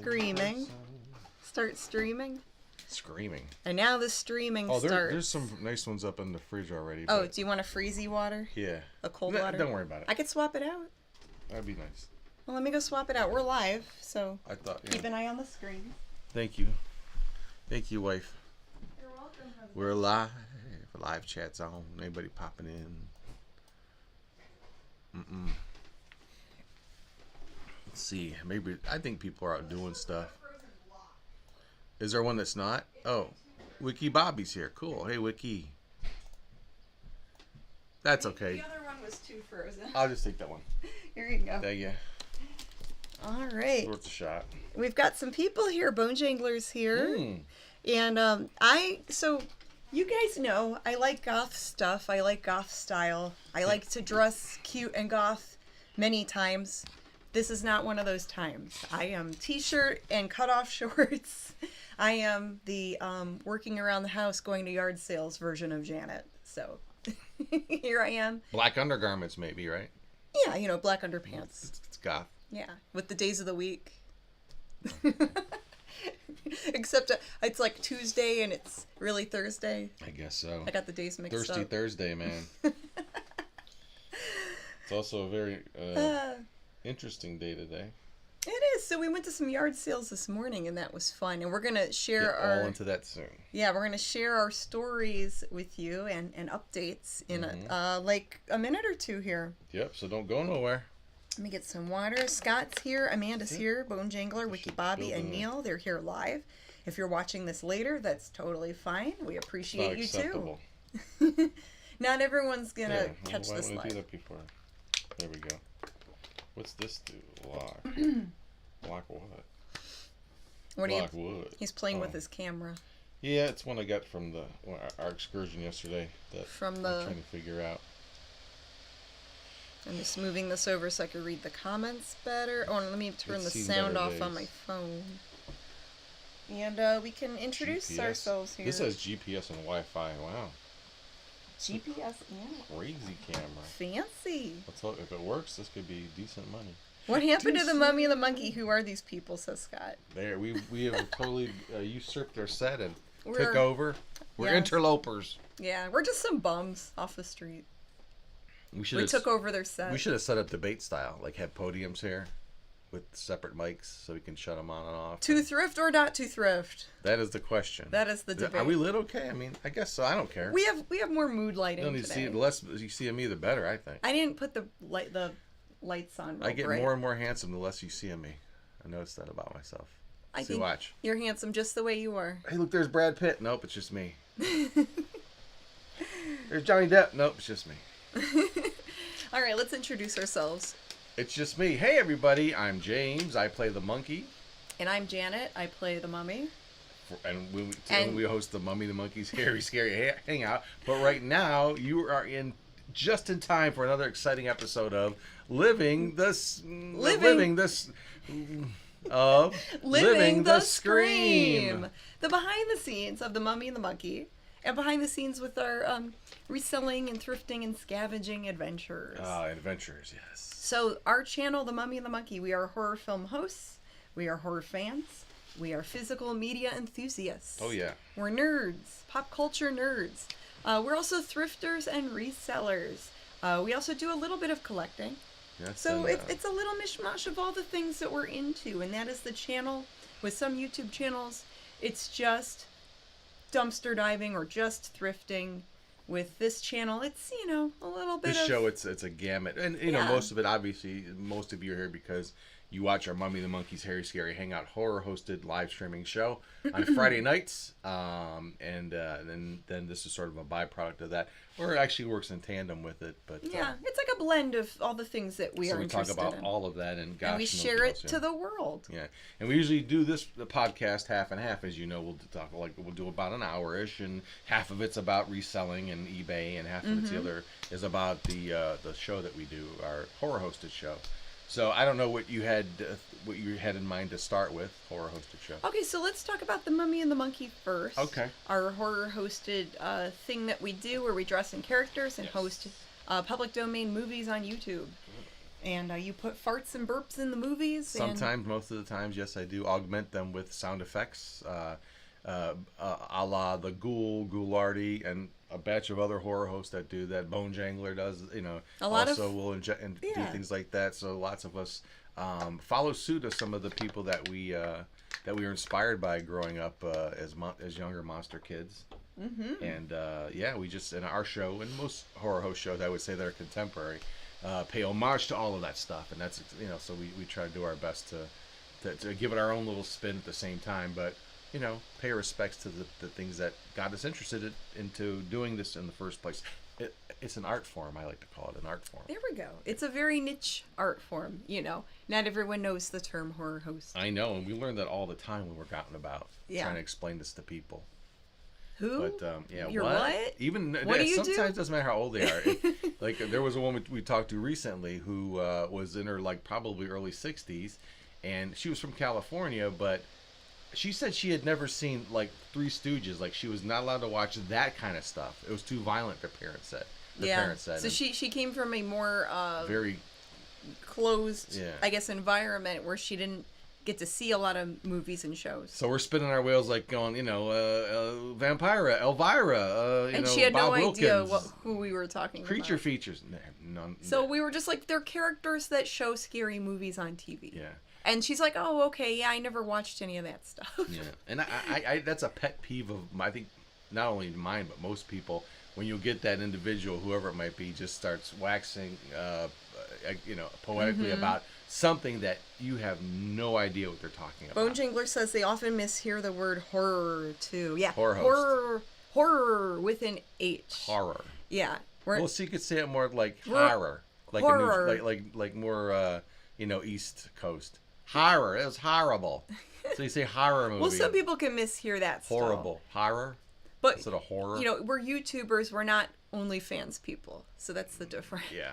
screaming. Start streaming. Screaming. And now the streaming starts. There's some nice ones up in the fridge already. Oh, do you want a freezy water? Yeah. A cold water? Don't worry about it. I could swap it out. That'd be nice. Well, let me go swap it out. We're live, so Yeah. Keep an eye on the screen. Thank you. Thank you, wife. You're welcome, husband. We're live. Live chat's on. Anybody popping in? Let's see. Maybe I think people are out doing stuff. Is there one that's not? Oh, Wiki Bobby's here. Cool. Hey, Wiki. That's okay. The other one was too frozen. I'll just take that one. Here you go. Thank you. All right. Worth a shot. We've got some people here. Bone Janglers here. And so you guys know I like goth stuff. I like goth style. I like to dress cute and goth many times. This is not one of those times. I am t-shirt and cutoff shorts. I am the working around the house going to yard sales version of Janet. So here I am. Black undergarments maybe, right? Yeah, black underpants. It's goth. Yeah, with the days of the week. Except it's like Tuesday and it's really Thursday. I guess so. I got the days mixed up. Thirsty Thursday, man. It's also a very interesting day today. It is. So we went to some yard sales this morning and that was fun. And we're going to share all into that soon. Yeah, we're going to share our stories with you and updates in like a minute or two here. Yep, so don't go nowhere. Let me get some water. Scott's here. Amanda's here. Bone Jangler, Wiki Bobby, and Neil. They're here live. If you're watching this later, that's totally fine. We appreciate you too. Not everyone's going to catch this live. Do that before? There we go. What's this do? Lock. Lock what? Lock wood. He's playing with his camera. Yeah, it's one I got from our excursion yesterday that I'm trying to figure out. I'm just moving this over so I can read the comments better. Oh, and let me turn the sound off on my phone. And we can introduce ourselves here. This has GPS and Wi-Fi. Wow. GPS and crazy camera. Fancy. Let's hope if it works, this could be decent money. What happened to the mummy and the monkey? Who are these people? Says Scott. There, we have totally usurped their set and took over. We're interlopers. Yeah, we're just some bums off the street. We took over their set. We should have set up debate style, like have podiums here with separate mics so we can shut them on and off. To thrift or not to thrift? That is the question. That is the debate. Are we lit okay? I mean, I guess so. I don't care. We have more mood lighting today. The less you see of me, the better, I think. I didn't put the lights on. I get more and more handsome the less you see of me. I noticed that about myself. I think watch. You're handsome just the way you are. Hey, look, there's Brad Pitt. Nope, it's just me. There's Johnny Depp. Nope, it's just me. All right, let's introduce ourselves. It's just me. Hey, everybody. I'm James. I play the monkey. And I'm Janet. I play the mummy. And we host the Mummy the Monkey's Hairy Scary Hangout. But right now, you are just in time for another exciting episode of Living the Scream. The behind the scenes of the Mummy and the Monkey. And behind the scenes with our reselling and thrifting and scavenging adventures. Adventures, yes. So our channel, The Mummy and the Monkey, we are horror film hosts. We are horror fans. We are physical media enthusiasts. Oh, yeah. We're nerds, pop culture nerds. We're also thrifters and resellers. We also do a little bit of collecting. Yes, so it's a little mishmash of all the things that we're into. And that is the channel. With some YouTube channels, it's just dumpster diving or just thrifting. With this channel, it's a little bit. This show, it's a gamut, and most of it, obviously, most of you are here because you watch our Mummy the Monkey's Hairy Scary Hangout horror hosted live streaming show on Friday nights, and then this is sort of a byproduct of that, or it actually works in tandem with it. But it's like a blend of all the things that we are interested in. So we talk about all of that, and we share it to the world. Yeah, and we usually do the podcast half and half, as you know. We'll do about an hour-ish, and half of it's about reselling and eBay, and half of it's the other is about the show that we do, our horror hosted show. So I don't know what you had in mind to start with, horror hosted show. Okay, so let's talk about the Mummy and the Monkey first. Okay. Our horror hosted thing that we do where we dress in characters and host public domain movies on YouTube. And you put farts and burps in the movies. Sometimes, most of the times, yes, I do augment them with sound effects, a la the Ghoulardi, and a batch of other horror hosts that do that. Bone Jangler does, will inject and do things like that. So lots of us follow suit of some of the people that we were inspired by growing up as younger monster kids. Mm-hmm. And we just in our show and most horror host shows, I would say that are contemporary, pay homage to all of that stuff, and that's so we try to do our best to give it our own little spin at the same time, but pay respects to the things that got us interested into doing this in the first place. It's an art form. I like to call it an art form. There we go. It's a very niche art form. Not everyone knows the term horror host. I know, and we learn that all the time when we're out and about trying to explain this to people. Who? But You're what? Even what do you sometimes do? It doesn't matter how old they are. Like there was a woman we talked to recently who was in her probably early 60s, and she was from California, but she said she had never seen Three Stooges. Like she was not allowed to watch that kind of stuff. It was too violent. Her parents said. Parents said. So she came from a more very closed, I guess, environment where she didn't get to see a lot of movies and shows. So we're spinning our wheels going, Vampira, Elvira, and she had Bob no Wilkins, idea who we were talking about. Creature features. None. So we were just they're characters that show scary movies on TV. Yeah. And she's like, oh, okay, yeah, I never watched any of that stuff. Yeah, and I that's a pet peeve of, I think, not only mine, but most people, when you get that individual, whoever it might be, just starts waxing, poetically about something that you have no idea what they're talking about. Bone Jangler says they often mishear the word horror, too. Yeah, horror with an H. Horror. Yeah. Well, so you could say it more like horror. Horror. Like more, East Coast. Horror. It was horrible. So you say horror movie. Well, some people can mishear that stuff. Horrible. Horror? But, is it a horror? We're YouTubers. We're not OnlyFans people. So that's the difference. Yeah.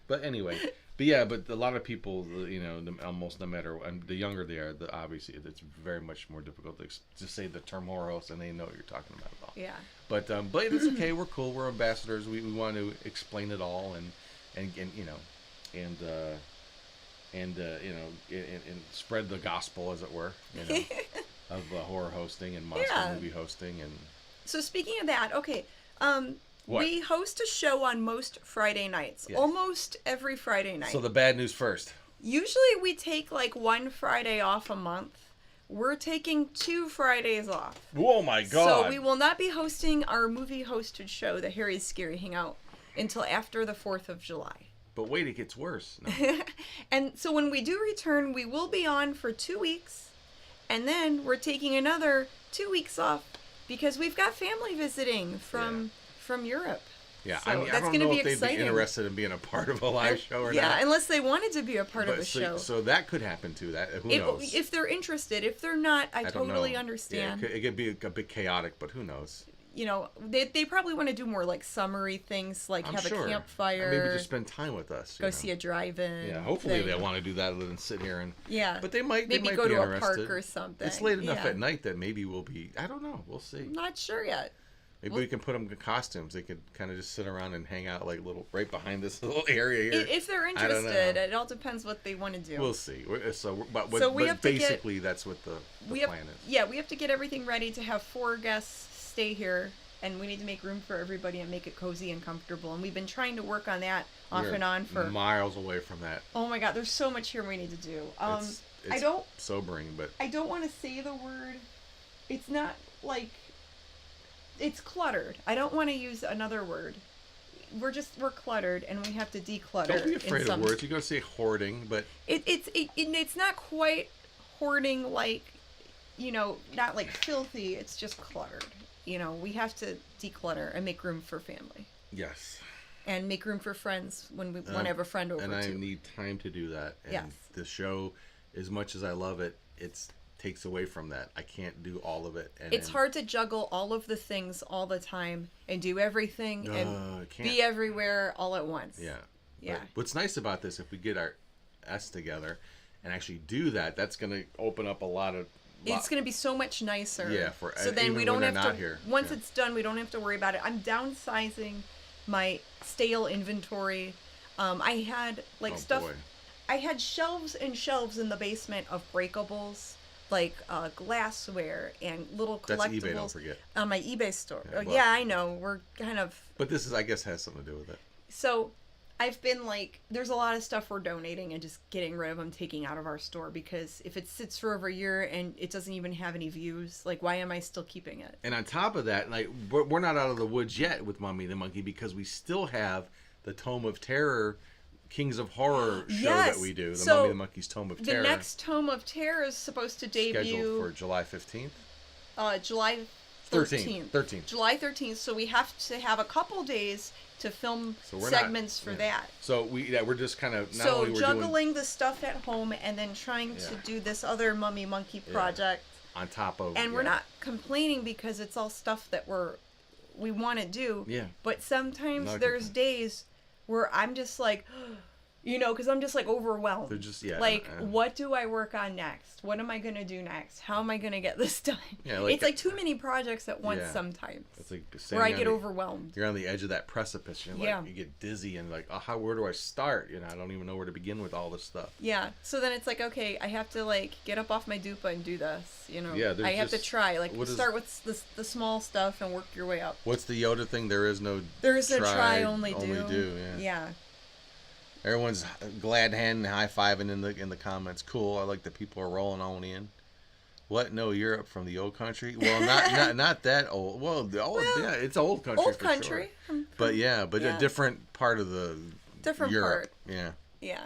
But anyway. But a lot of people, almost no matter, and the younger they are, obviously it's very much more difficult to say the term horror host and they know what you're talking about at all. Yeah. But it's okay. We're cool. We're ambassadors. We want to explain it all and spread the gospel, as it were, of horror hosting and monster movie hosting. And so speaking of that, okay, what? We host a show on most Friday nights, almost every Friday night. So the bad news first. Usually we take one Friday off a month. We're taking 2 Fridays off. Oh my God. So we will not be hosting our movie hosted show, the Harry's Scary Hangout, until after the 4th of July. But wait, it gets worse. No. And so when we do return, we will be on for 2 weeks. And then we're taking another 2 weeks off because we've got family visiting from Europe. Yeah, so I that's don't know be if they'd exciting. be interested in being a part of a live show or not. Yeah, unless they wanted to be a part of a show. So that could happen too. Who knows? If they're interested. If they're not, I totally know. understand. Yeah, it could be a bit chaotic, but who knows? They probably want to do more summary things, I'm have sure. a campfire. Maybe just spend time with us. Go see a drive-in. Yeah, hopefully they want to do that other than sit here and. Yeah. But they might. Maybe go to a park or something. It's late enough at night that maybe we'll be. I don't know. We'll see. I'm not sure yet. Maybe we can put them in costumes. They could kind of just sit around and hang out right behind this little area here. If they're interested, it all depends what they want to do. We'll see. But have basically that's what the plan is. Yeah, we have to get everything ready to have 4 guests stay here, and we need to make room for everybody and make it cozy and comfortable. And we've been trying to work on that and on for miles away from that. Oh my God, there's so much here we need to do. It's sobering, but I don't want to say the word. It's not it's cluttered. I don't want to use another word. We're cluttered, and we have to declutter. Don't be afraid of words. You're gonna say hoarding, but it's not quite hoarding not filthy. It's just cluttered. We have to declutter and make room for family. Yes. And make room for friends when we want to have a friend over. And I need time to do that. And the show, as much as I love it, takes away from that. I can't do all of it. It's hard to juggle all of the things all the time and do everything and be everywhere all at once. Yeah. Yeah. But what's nice about this, if we get our S together and actually do that, that's going to open up a lot of... It's going to be so much nicer. Yeah. So then we don't have to... Here. Once it's done, we don't have to worry about it. I'm downsizing my stale inventory. I had stuff... Boy. I had shelves and shelves in the basement of breakables, like glassware and little collectibles. That's eBay, don't forget. On my eBay store. Yeah, well, yeah, I know. We're kind of... But this is, I guess, has something to do with it. So I've been like, there's a lot of stuff we're donating and just getting rid of them, taking out of our store, because if it sits for over a year and it doesn't even have any views, like, why am I still keeping it? And on top of that, like, we're not out of the woods yet with Mummy the Monkey, because we still have the Tome of Terror, Kings of Horror show that we do. The Mummy the Monkey's Tome of Terror. The next Tome of Terror is supposed to debut... Scheduled for July 15th? July 13th. July 13th. So we have to have a couple days to film segments for that. So we're just kind of... juggling the stuff at home and then trying to do this other Mummy Monkey project. On top of... And we're not complaining because it's all stuff that we want to do. Yeah. But sometimes there's days where I'm just like, you know, because I'm just like overwhelmed. They're just, what do I work on next? What am I going to do next? How am I going to get this done? Yeah, it's like too many projects at once sometimes. It's like where I get overwhelmed. You're on the edge of that precipice. You're like, you get dizzy and like, where do I start? You know, I don't even know where to begin with all this stuff. Yeah. So then it's like, okay, I have to like get up off my dupa and do this. You know, I have to try. Like, start with the small stuff and work your way up. What's the Yoda thing? There is no try, only do. Yeah. Everyone's glad handing, high fiving in the comments. Cool. I like that people are rolling on in. What? No, Europe from the old country? Well, not that old. Well, yeah, it's old country. Old for country. Sure. But a different part of the Europe. Yeah. Yeah.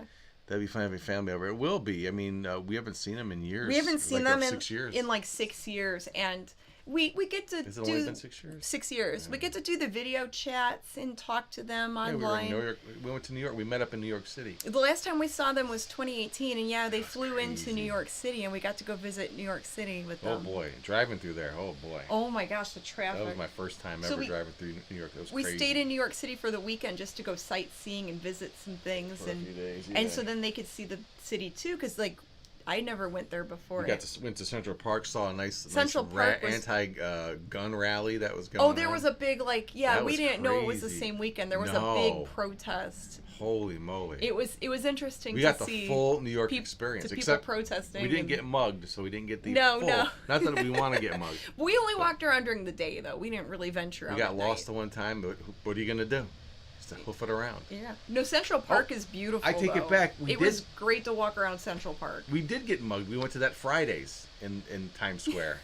That'd be fun having family over. It will be. I mean, we haven't seen them in years. We haven't seen them in 6 years. In like 6 years, and we get to Has it only been 6 years? 6 years. Yeah. We get to do the video chats and talk to them online. We were in New York. We went to New York. We met up in New York City. The last time we saw them was 2018, and they flew into New York City, and we got to go visit New York City with them. Oh boy, driving through there. Oh boy. Oh my gosh, the traffic. That was my first time ever driving through New York. That was crazy. We stayed in New York City for the weekend just to go sightseeing and visit some things, for a few days, and so then they could see the city too, because like I never went there before. We went to Central Park, saw a nice anti-gun rally that was going on. Oh, there was a big we didn't know it was the same weekend. There was a big protest. Holy moly! It was interesting. We got the full New York experience, except protesting. We didn't get mugged, so we didn't get the full. Not that we want to get mugged. We only walked around during the day, though. We didn't really venture out. We got lost the one time, but what are you gonna do? To hoof it around. Yeah. No, Central Park is beautiful. I take it back. It was great to walk around Central Park. We did get mugged. We went to that Fridays in Times Square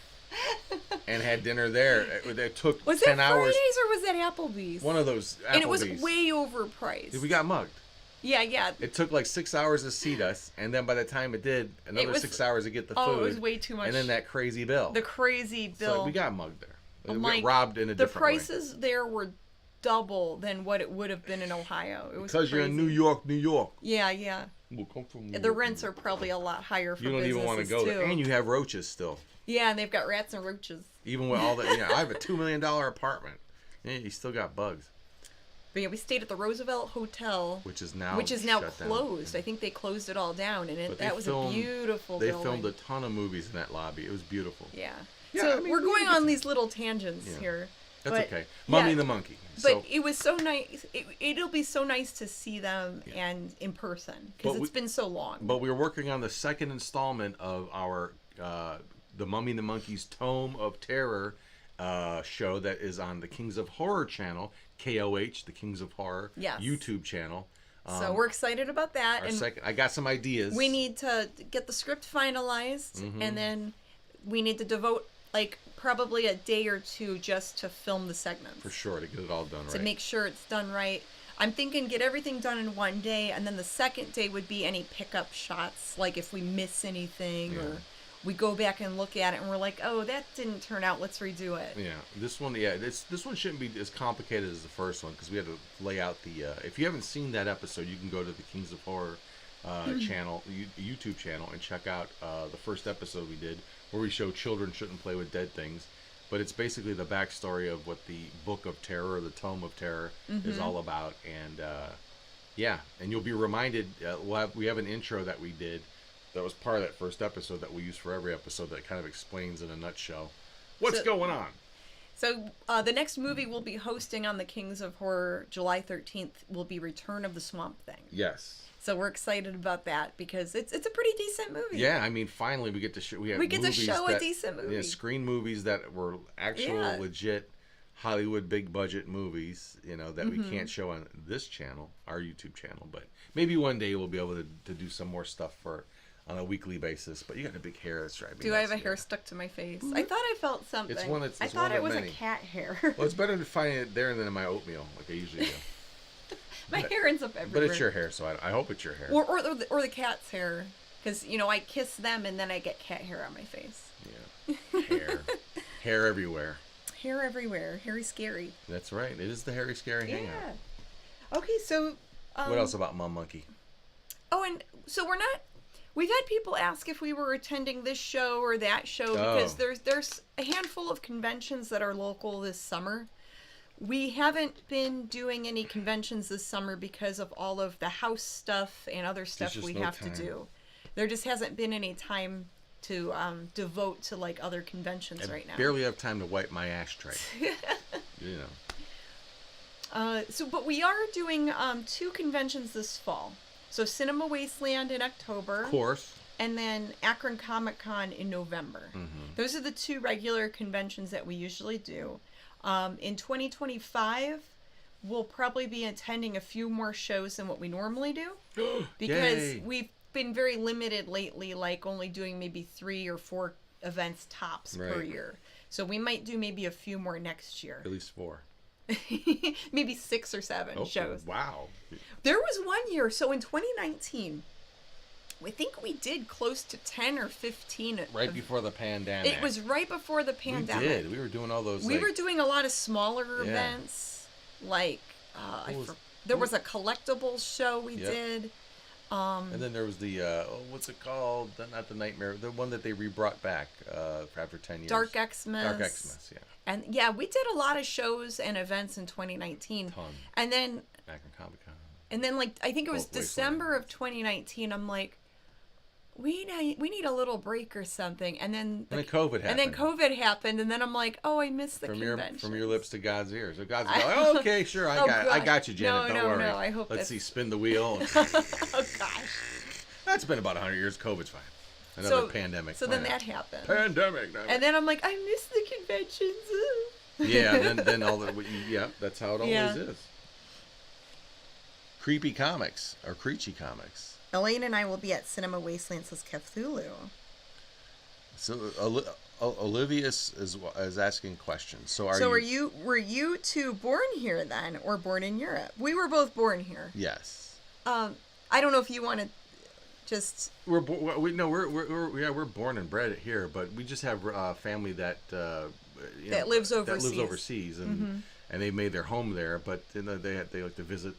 and had dinner there. It took 10 hours. Was it Fridays or was that Applebee's? One of those Applebee's. And it was way overpriced. We got mugged. Yeah. It took like 6 hours to seat us, and then by the time it did, another 6 hours to get the food. Oh, it was way too much. And then that crazy bill. The crazy bill. So we got mugged there. We got robbed in a different way. The prices there were double than what it would have been in Ohio. It was because crazy. You're in New York. Yeah. We'll come from the rents are probably a lot higher for businesses. You don't even want to go there. And you have roaches still. Yeah, and they've got rats and roaches. Even with all that, I have a $2 million apartment. Yeah, you still got bugs. But yeah, we stayed at the Roosevelt Hotel, which is now closed. Down. I think they closed it all down, and that was a beautiful building. They filmed a ton of movies in that lobby. It was beautiful. Yeah. So we're going on these little tangents here. That's okay. Mummy the Monkey. But it was so nice. It'll be so nice to see them and in person because it's been so long. But we're working on the second installment of our the Mummy and the Monkey's Tome of Terror show that is on the Kings of Horror channel, KOH, the Kings of Horror YouTube channel. So we're excited about that. I got some ideas. We need to get the script finalized, and then we need to devote probably a day or two just to film the segments. For sure, to get it all done right. To make sure it's done right. I'm thinking get everything done in one day, and then the second day would be any pickup shots, like if we miss anything or we go back and look at it and we're like, oh, that didn't turn out, let's redo it. Yeah, this one shouldn't be as complicated as the first one because we had to lay out the... if you haven't seen that episode, you can go to the Kings of Horror channel, YouTube channel, and check out the first episode we did where we show children shouldn't play with dead things. But it's basically the backstory of what the Book of Terror, the Tome of Terror, is all about. And and you'll be reminded, we have an intro that we did that was part of that first episode that we use for every episode that kind of explains in a nutshell what's going on. So the next movie we'll be hosting on the Kings of Horror July 13th will be Return of the Swamp Thing. Yes. So we're excited about that because it's a pretty decent movie. Yeah, I mean, finally we get to show a decent movie. Yeah, screen movies that were actual legit Hollywood big budget movies, you know, that we can't show on this channel, our YouTube channel, but maybe one day we'll be able to do some more stuff on a weekly basis. But you got a big hair that's driving me nuts. Do I have a hair stuck to my face? I thought I felt something. I thought it was a cat hair. Well, it's better to find it there than in my oatmeal, like I usually do. My hair ends up everywhere. But it's your hair, so I hope it's your hair. Or the cat's hair, because I kiss them and then I get cat hair on my face. Yeah, hair everywhere. Hair everywhere, hairy scary. That's right. It is the hairy scary hangout. Okay, so what else about Mum Monkey? Oh, and so we've had people ask if we were attending this show or that show because there's a handful of conventions that are local this summer. We haven't been doing any conventions this summer because of all of the house stuff and other stuff we have to do. There just hasn't been any time to devote to like other conventions right now. Barely have time to wipe my ashtray. But we are doing 2 conventions this fall. So Cinema Wasteland in October. Of course. And then Akron Comic Con in November. Those are the 2 regular conventions that we usually do. In 2025, we'll probably be attending a few more shows than what we normally do. Because we've been very limited lately, like only doing maybe 3 or 4 events tops per year. So we might do maybe a few more next year. At least 4. Maybe 6 or 7 shows. Wow. There was one year, so in 2019, I think we did close to 10 or 15. Right before the pandemic. It was right before the pandemic. We did. We were doing all those. We were doing a lot of smaller events. Like, there was a collectibles show we did. And then there was the, what's it called? Not the Nightmare. The one that they re-brought back after 10 years. Dark Xmas. Dark Xmas, yeah. And we did a lot of shows and events in 2019. Ton. And then... Akron Comic Con. And then, like, I think it was December of 2019, I'm like... We need a little break or something, and then COVID happened, and then I'm like, oh, I missed the convention. From your lips to God's ears. So God's like, oh, okay, sure, I got you, Janet. Don't worry. No, I hope. Let's see, spin the wheel. Oh gosh. That's been about 100 years. COVID's fine. Another pandemic. So then that happened. Pandemic. And then I'm like, I missed the conventions. Yeah. Then all the that's how it always is. Creepy Comics or Creechy Comics. Elaine and I will be at Cinema Wasteland, says Cthulhu. So Olivia is asking questions. So were you 2 born here then, or born in Europe? We were both born here. Yes. I don't know if you want to just. We're born and bred here, but we just have family that lives overseas. And they made their home there, but they like to visit.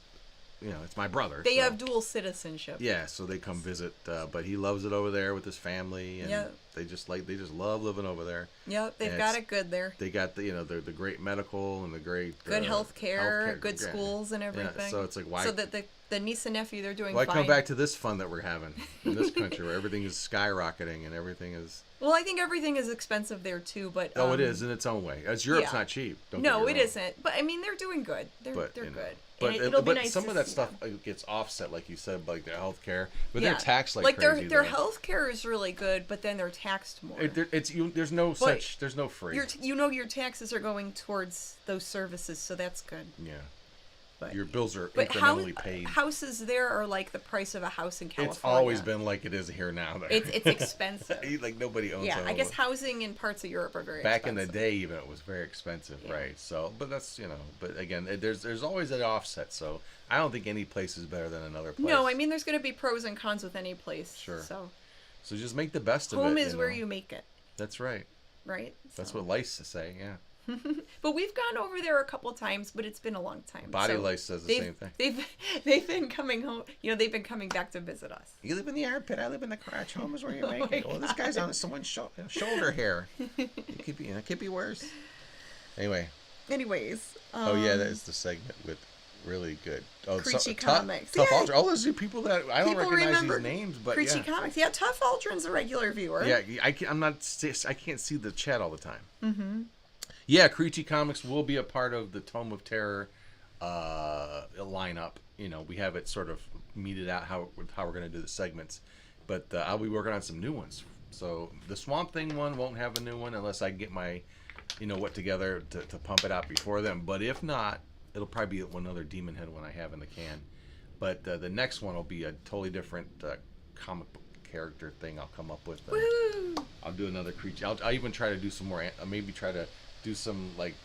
It's my brother. They have dual citizenship. Yeah, so they come visit, but he loves it over there with his family, and they just love living over there. Yep, they've got it good there. They got the great medical and the great good healthcare, good schools and everything. Yeah, so it's like why? So that the niece and nephew, they're doing fine. Why come back to this fun that we're having in this country where everything is skyrocketing and everything is. Well, I think everything is expensive there too, but it is in its own way. Europe's not cheap. No, it isn't. But I mean, they're doing good. They're good. But it'll be nice some of that stuff gets offset, like you said, like their healthcare, but they're taxed like crazy. Their healthcare is really good, but then they're taxed more. There's no free. Your taxes are going towards those services, so that's good. Yeah. But your bills are incrementally paid. Houses there are like the price of a house in California. It's always been like it is here now. There. It's expensive. Like nobody owns. Yeah, I guess housing in parts of Europe are very expensive. Back in the day, even it was very expensive, right? So, but that's But again, there's always an offset. So I don't think any place is better than another place. No, I mean there's going to be pros and cons with any place. Sure. So just make the best of it. Home is where you make it. That's right. Right. That's what Lice say. Yeah. But we've gone over there a couple times, but it's been a long time. Body Lice says the same thing. They've been coming home. They've been coming back to visit us. You live in the armpit. I live in the crotch. Home is where you make it. Well, this guy's on someone's shoulder hair. It could be worse. Anyways. That is the segment with really good. Preachy Comics. Tough all those people that I don't recognize these names, but Preachy Comics. Yeah, Tough Aldrin's a regular viewer. Yeah, I can't see the chat all the time. Mm-hmm. Yeah, Creechy Comics will be a part of the Tome of Terror lineup. You know, we have it sort of meted out how we're going to do the segments, but I'll be working on some new ones. So the Swamp Thing one won't have a new one unless I get my, what together to pump it out before then. But if not, it'll probably be another Demon Head one I have in the can. But the next one will be a totally different comic book character thing I'll come up with. I'll do another creature. I'll even try to do some more. Maybe try to do some like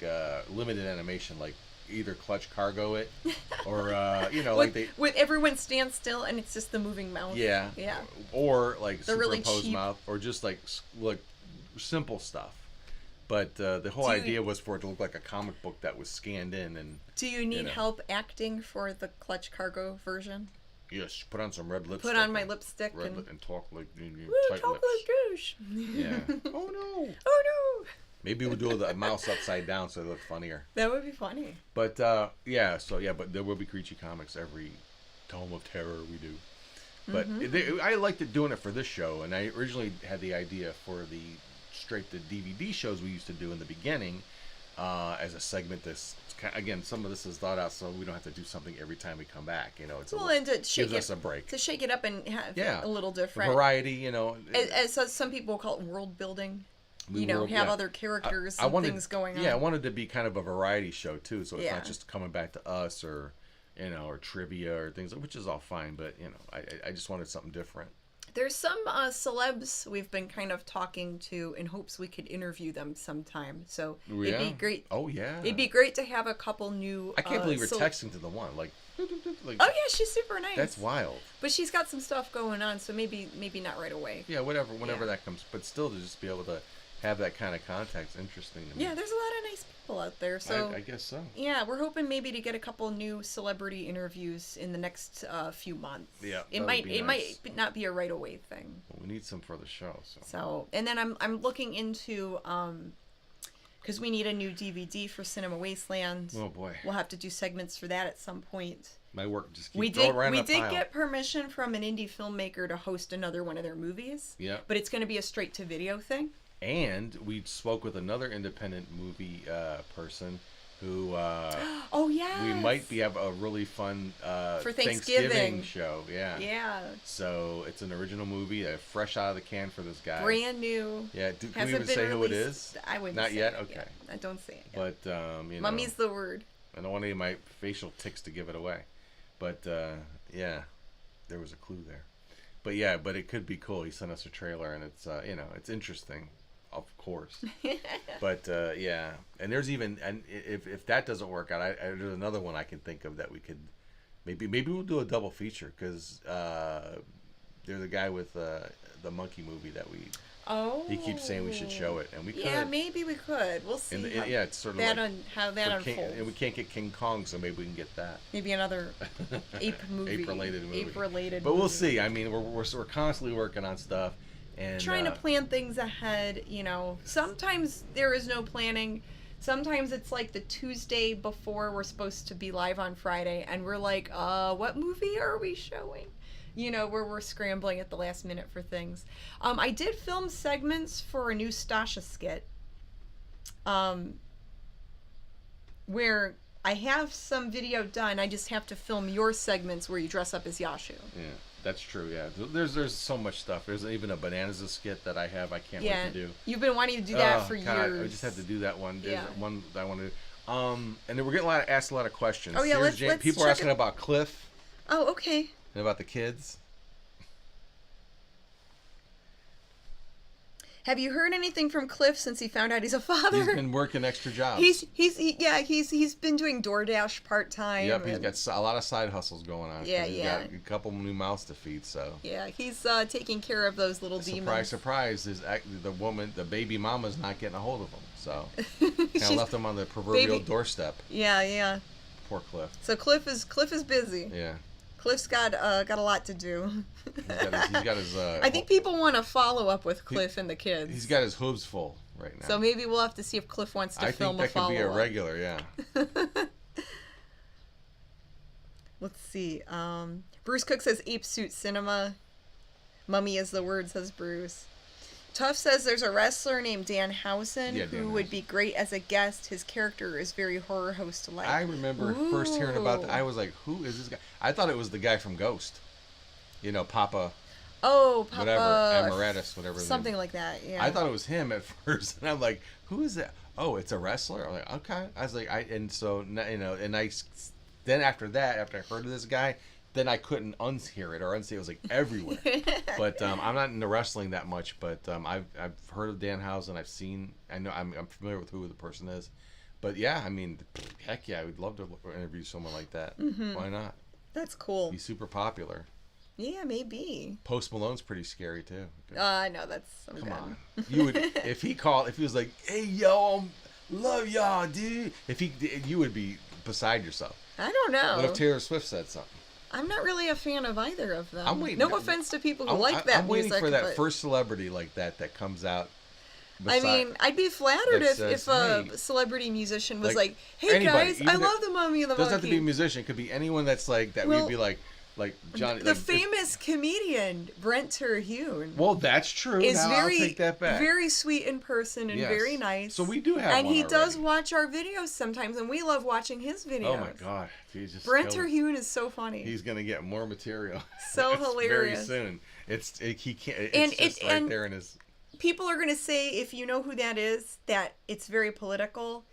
limited animation, like either Clutch Cargo it, or with everyone stand still and it's just the moving mouth. Yeah. Or like the really superimposed cheap mouth, or just like simple stuff. But the whole idea was for it to look like a comic book that was scanned in. And do you need help acting for the Clutch Cargo version? Yes, put on some red lipstick. Put on my lipstick and talk like talk like Goose. Yeah. Oh no. Oh no. Maybe we'll do the mouse upside down so it looks funnier. That would be funny. But but there will be Creechy Comics every Tome of Terror we do. But I liked doing it for this show, and I originally had the idea for the straight to DVD shows we used to do in the beginning as a segment. Again, some of this is thought out so we don't have to do something every time we come back. It's and to gives us a break. To shake it up and have a little different. Variety, As some people call it world building. Have other characters and things going on. Yeah, I wanted to be kind of a variety show too, so it's not just coming back to us or trivia or things, which is all fine, but I just wanted something different. There's some celebs we've been kind of talking to in hopes we could interview them sometime. So it'd be great. Oh yeah. It'd be great to have a couple new. I can't believe we're texting to the one like. Oh yeah, she's super nice. That's wild. But she's got some stuff going on, so maybe not right away. Yeah, whenever that comes, but still to just be able to have that kind of contact's interesting to me. Yeah, there's a lot of nice people out there. So I guess so. Yeah, we're hoping maybe to get a couple new celebrity interviews in the next few months. Yeah, it might not be a right away thing. Well, we need some for the show. So and then I'm looking into because we need a new DVD for Cinema Wasteland. Oh boy, we'll have to do segments for that at some point. My work just keeps we did get permission from an indie filmmaker to host another one of their movies. Yeah, but it's going to be a straight to video thing. And we spoke with another independent movie person who we might have a really fun for Thanksgiving show. Yeah. So it's an original movie, fresh out of the can for this guy. Brand new. Yeah. Can we even say who it is? I wouldn't. Not say yet. It Okay. Yet. I don't say it. But Mummy's the word. I don't want any of my facial tics to give it away. But there was a clue there. But it could be cool. He sent us a trailer, and it's it's interesting. Of course, but and there's even if that doesn't work out, there's another one I can think of that we could maybe we'll do a double feature because there's a guy with the monkey movie that he keeps saying we should show it, and we could. Yeah, maybe we could. We'll see. It's sort of how that unfolds. And we can't get King Kong, so maybe we can get that. Maybe another ape movie. Ape-related movie. Ape-related. But we'll see. I mean, we're constantly working on stuff. And, trying to plan things ahead, sometimes there is no planning. Sometimes it's like the Tuesday before we're supposed to be live on Friday and we're like, what movie are we showing? Where we're scrambling at the last minute for things. I did film segments for a new Stasha skit where I have some video done. I just have to film your segments where you dress up as Yashu. Yeah. That's true, yeah. There's so much stuff. There's even a Bonanza skit that I can't wait to do. You've been wanting to do that for years. I just have to do that one. There's one that I want to do. And then we're getting asked a lot of questions. Oh, yeah, let's people are asking about Cliff. Oh, okay. And about the kids. Have you heard anything from Cliff since he found out he's a father? He's been working extra jobs. He's been doing DoorDash part-time. Yep, he's got a lot of side hustles going on. Yeah, he's got a couple new mouths to feed, so. Yeah, he's taking care of those little demons. Surprise, the baby mama's not getting a hold of him, so. Kind of left him on the proverbial doorstep. Yeah. Poor Cliff. So Cliff is busy. Yeah. Cliff's got a lot to do. He's got his. I think people want to follow up with Cliff and the kids. He's got his hooves full right now. So maybe we'll have to see if Cliff wants to film a follow-up. I think that could be a regular, yeah. Let's see. Bruce Cook says Ape Suit Cinema. Mummy is the word, says Bruce. Tuff says there's a wrestler named Dan Housen Yeah, Dan who would be great as a guest. His character is very horror host-like. I remember first hearing about that. I was like, who is this guy? I thought it was the guy from Ghost. You know, Papa. Oh, Papa. Whatever. Emeritus, whatever. Something like that, yeah. I thought it was him at first. And I'm like, who is that? Oh, it's a wrestler? I'm like, okay. I was like, then after that, after I heard of this guy, then I couldn't unhear it or unsee it. It was like everywhere. But I'm not into wrestling that much. But I've heard of Dan Housen. I'm familiar with who the person is. But yeah, I mean, heck yeah, I would love to interview someone like that. Mm-hmm. Why not? That's cool. He's super popular. Yeah, maybe. Post Malone's pretty scary too. No, I'm Come good. on. You would if he was like, "Hey yo, love y'all, dude." You would be beside yourself. I don't know. What if Taylor Swift said something? I'm not really a fan of either of them. I'm waiting. No offense to people who like that I'm waiting music, for that but... first celebrity like that comes out. I mean, I'd be flattered if a hey, celebrity musician was like, "Hey anybody, guys, I love the Mummy and the Monkey." Doesn't have to be a musician. It could be anyone that's like that. We'd be like Johnny. The famous comedian Brent Terhune. Well, that's true. I'll take that back. Very sweet in person and very nice. So we do have and one he already. does watch our videos sometimes, and we love watching his videos. Oh my god, Brent Terhune is so funny. He's gonna get more material. So hilarious. Very soon. He can't. And It's just right there in his. People are gonna say, if you know who that is, that it's very political.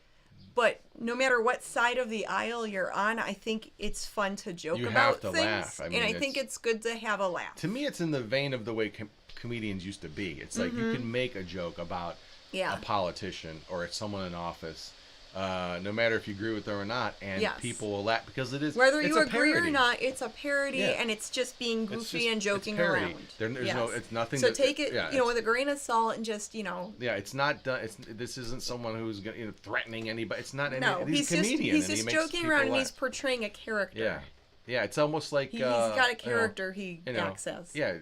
But no matter what side of the aisle you're on, I think it's fun to joke about things. Laugh. I mean, and I think it's good to have a laugh. To me, it's in the vein of the way comedians used to be. It's like you can make a joke about a politician or it's someone in office, no matter if you agree with them or not, and people will laugh because it is. Whether you agree or not, it's a parody, and it's just being goofy and joking around. There's no, it's nothing. So take it, with a grain of salt and just, Yeah, it's not done. This isn't someone who's threatening anybody. It's not. No, he's a comedian. He's just joking around and he's portraying a character. Yeah. Yeah, it's almost like he's got a character he acts as. Yeah,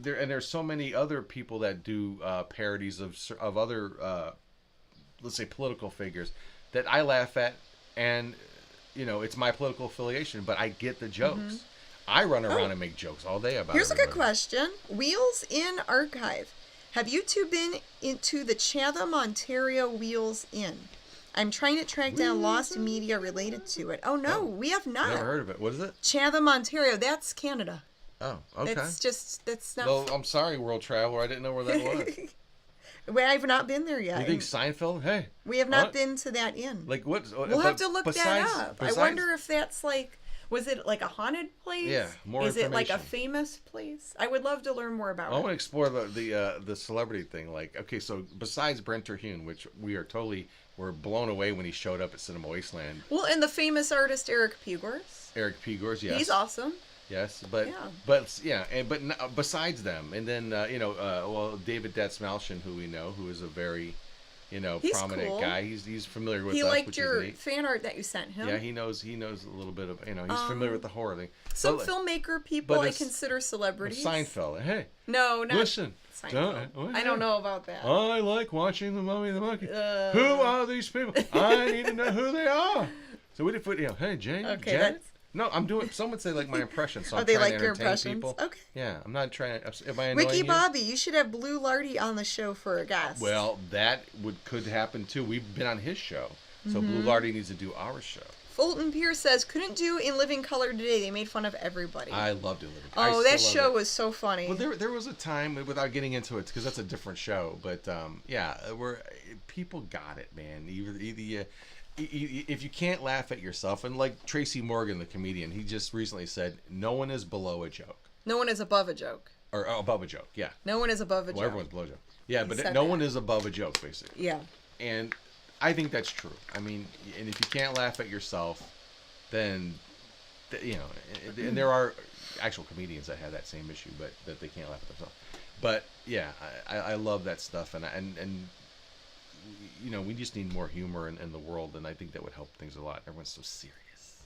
there's so many other people that do parodies of other, let's say, political figures that I laugh at, and it's my political affiliation, but I get the jokes. Mm-hmm. I run around and make jokes all day about it. Here's a good question. Wheels in Archive. Have you two been into the Chatham, Ontario Wheels Inn? I'm trying to track down lost media related to it. Oh, no, we have not. Never heard of it. What is it? Chatham, Ontario. That's Canada. Oh, okay. That's not... Well, I'm sorry, World Traveler. I didn't know where that was. I've not been there yet. You think Seinfeld? Hey. We have not been to that inn. Like what? We'll have to look that up. I wonder if that's like... Was it like a haunted place? Yeah, more Is it like a famous place? I would love to learn more about it. I want to explore the celebrity thing. Like, okay, so besides Brent Terhune, which we're blown away when he showed up at Cinema Wasteland. Well, and the famous artist Eric Pugors. Eric Pugors, yes. He's awesome. Yes, but besides them, and then David Datsmalshin, who we know, who is a very he's prominent cool. guy. He's familiar with. He us, liked which your is neat. fan art that you sent him. Yeah, he knows a little bit of he's familiar with the horror thing. Some filmmaker people I consider celebrities. Seinfeld, hey. No, not listen. I don't know about that. I like watching The Mummy and the Monkey. Who are these people? I need to know who they are. So we did put hey Jane. Okay, Jen? No, I'm doing. Some would say like my impression. So I'm they trying like to your entertain impressions? people. Okay. Yeah, I'm not trying. Am I annoying Ricky you? Bobby, you should have Blue Lardy on the show for a guest. Well, that could happen too. We've been on his show, so Blue Lardy needs to do our show. Fulton Pierce says, couldn't do In Living Color today. They made fun of everybody. I loved In Living Color. Oh, that show was so funny. Well, there was a time, without getting into it, because that's a different show, but where people got it, man. Either if you can't laugh at yourself, and like Tracy Morgan, the comedian, he just recently said, no one is below a joke. No one is above a joke. Or above a joke, yeah. No one is above a joke. Everyone's below a joke. Yeah, but no one is above a joke, basically. Yeah. And I think that's true. I mean, and if you can't laugh at yourself, then, and there are actual comedians that have that same issue, but that they can't laugh at themselves. But yeah, I love that stuff, and we just need more humor in the world, and I think that would help things a lot. Everyone's so serious.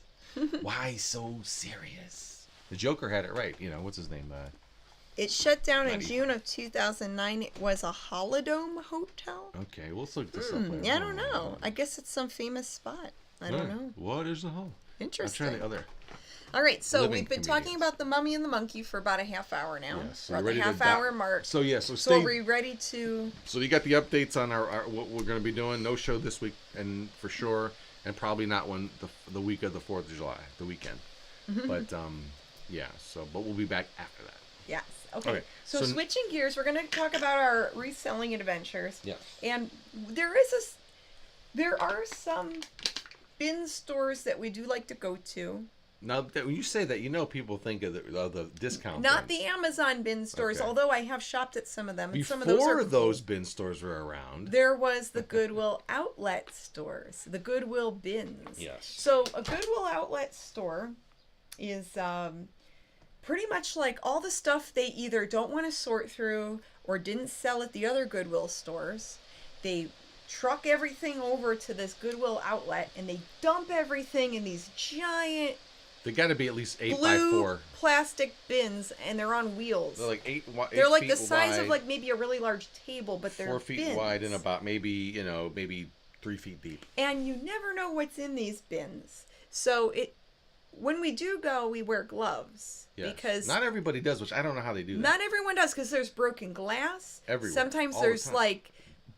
Why so serious? The Joker had it right. What's his name? It shut down in June of 2009. It was a Holodome Hotel. Okay, we'll look this up later. Yeah, I don't know. I guess it's some famous spot. I don't know. What is the hole? Interesting. I'm trying the other. All right, so living we've been comedians. talking about the Mummy and the Monkey for about a half hour now. Yeah, so We're at ready the to half-hour mark. So yeah, so So are stay. we ready to... So you got the updates on our what we're going to be doing. No show this week, and for sure, and probably not one the week of the 4th of July, the weekend. But yeah. So, but we'll be back after that. Yes. Okay. Okay, So so- switching gears, we're going to talk about our reselling adventures. Yes. And there are some bin stores that we do like to go to. Now, that, when you say that, people think of the discount. Not bins. the Amazon bin stores, Okay. although I have shopped at some of them. And Before some of those are cool. those bin stores were around. There was the Goodwill outlet stores, the Goodwill bins. Yes. So a Goodwill outlet store is pretty much like all the stuff they either don't want to sort through or didn't sell at the other Goodwill stores. They truck everything over to this Goodwill outlet and they dump everything in these giant They got to be at least 8 by blue 4. plastic bins, and they're on wheels. They're like 8 They're like feet the size wide, of like maybe a really large table, but they're 4 feet bins. wide and about maybe 3 feet deep. And you never know what's in these bins. So when we do go, we wear gloves. Yes. Because not everybody does, which I don't know how they do that. not everyone does, because there's broken glass. Everywhere, Sometimes all the there's time. like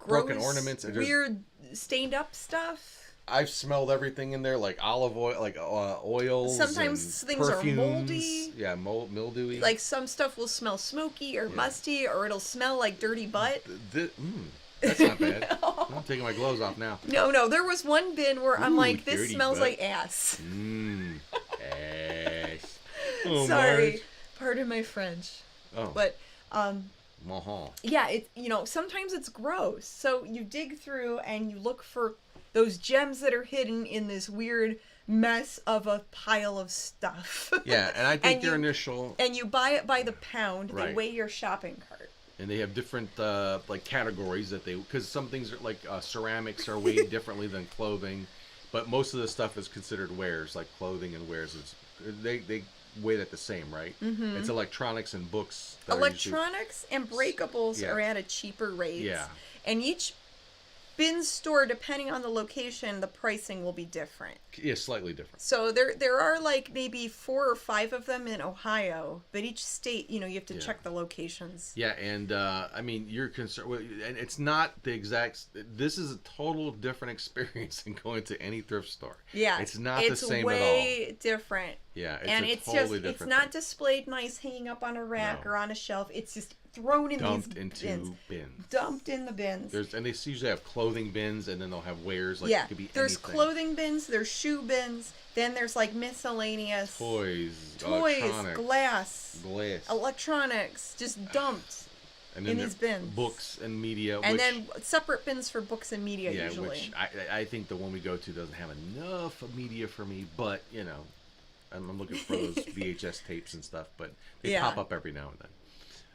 Broken gross, ornaments, and there's- weird stained up stuff. I've smelled everything in there, like olive oil, like oils. Sometimes and things are perfumes. moldy. Yeah, mildewy. Like some stuff will smell smoky or musty, or it'll smell like dirty butt. That's not bad. I'm taking my gloves off now. No. There was one bin where I'm Ooh, like, this dirty smells butt. like ass. Ass. Oh, Sorry, Marge. pardon my French. Oh. But Uh-huh. yeah, sometimes it's gross. So you dig through and you look for those gems that are hidden in this weird mess of a pile of stuff. Yeah, and I think And your you- initial, And you buy it by the pound. They Right. weigh your shopping cart. and they have different like categories that because some things are like ceramics are weighed differently than clothing, but most of the stuff is considered wares, like clothing and wares. They weigh it the same, right? Mm-hmm. It's electronics and books. That are usually- Electronics and breakables Yeah. are at a cheaper rate. Yeah. And each bin store, depending on the location, the pricing will be different. Yeah, slightly different. So there are like maybe 4 or 5 of them in Ohio, but each state, you have to check the locations. Yeah, and I mean, you're concerned, and it's not the exact. This is a total different experience than going to any thrift store. Yeah, it's not the same way at all. different. Yeah, it's And a it's totally just different. it's not displayed nice, hanging up on a rack No. or on a shelf. It's just thrown in dumped these into bins. bins. Dumped in the bins. And they usually have clothing bins, and then they'll have wares like yeah, it could be there's anything. clothing bins, there's shoe bins, then there's like miscellaneous toys, glass, glass, electronics, just dumped. and in then these there- bins. books and media, And which, then separate bins for books and media yeah, usually. which I think the one we go to doesn't have enough of media for me, but I'm looking for those VHS tapes and stuff, but they Yeah. pop up every now and then.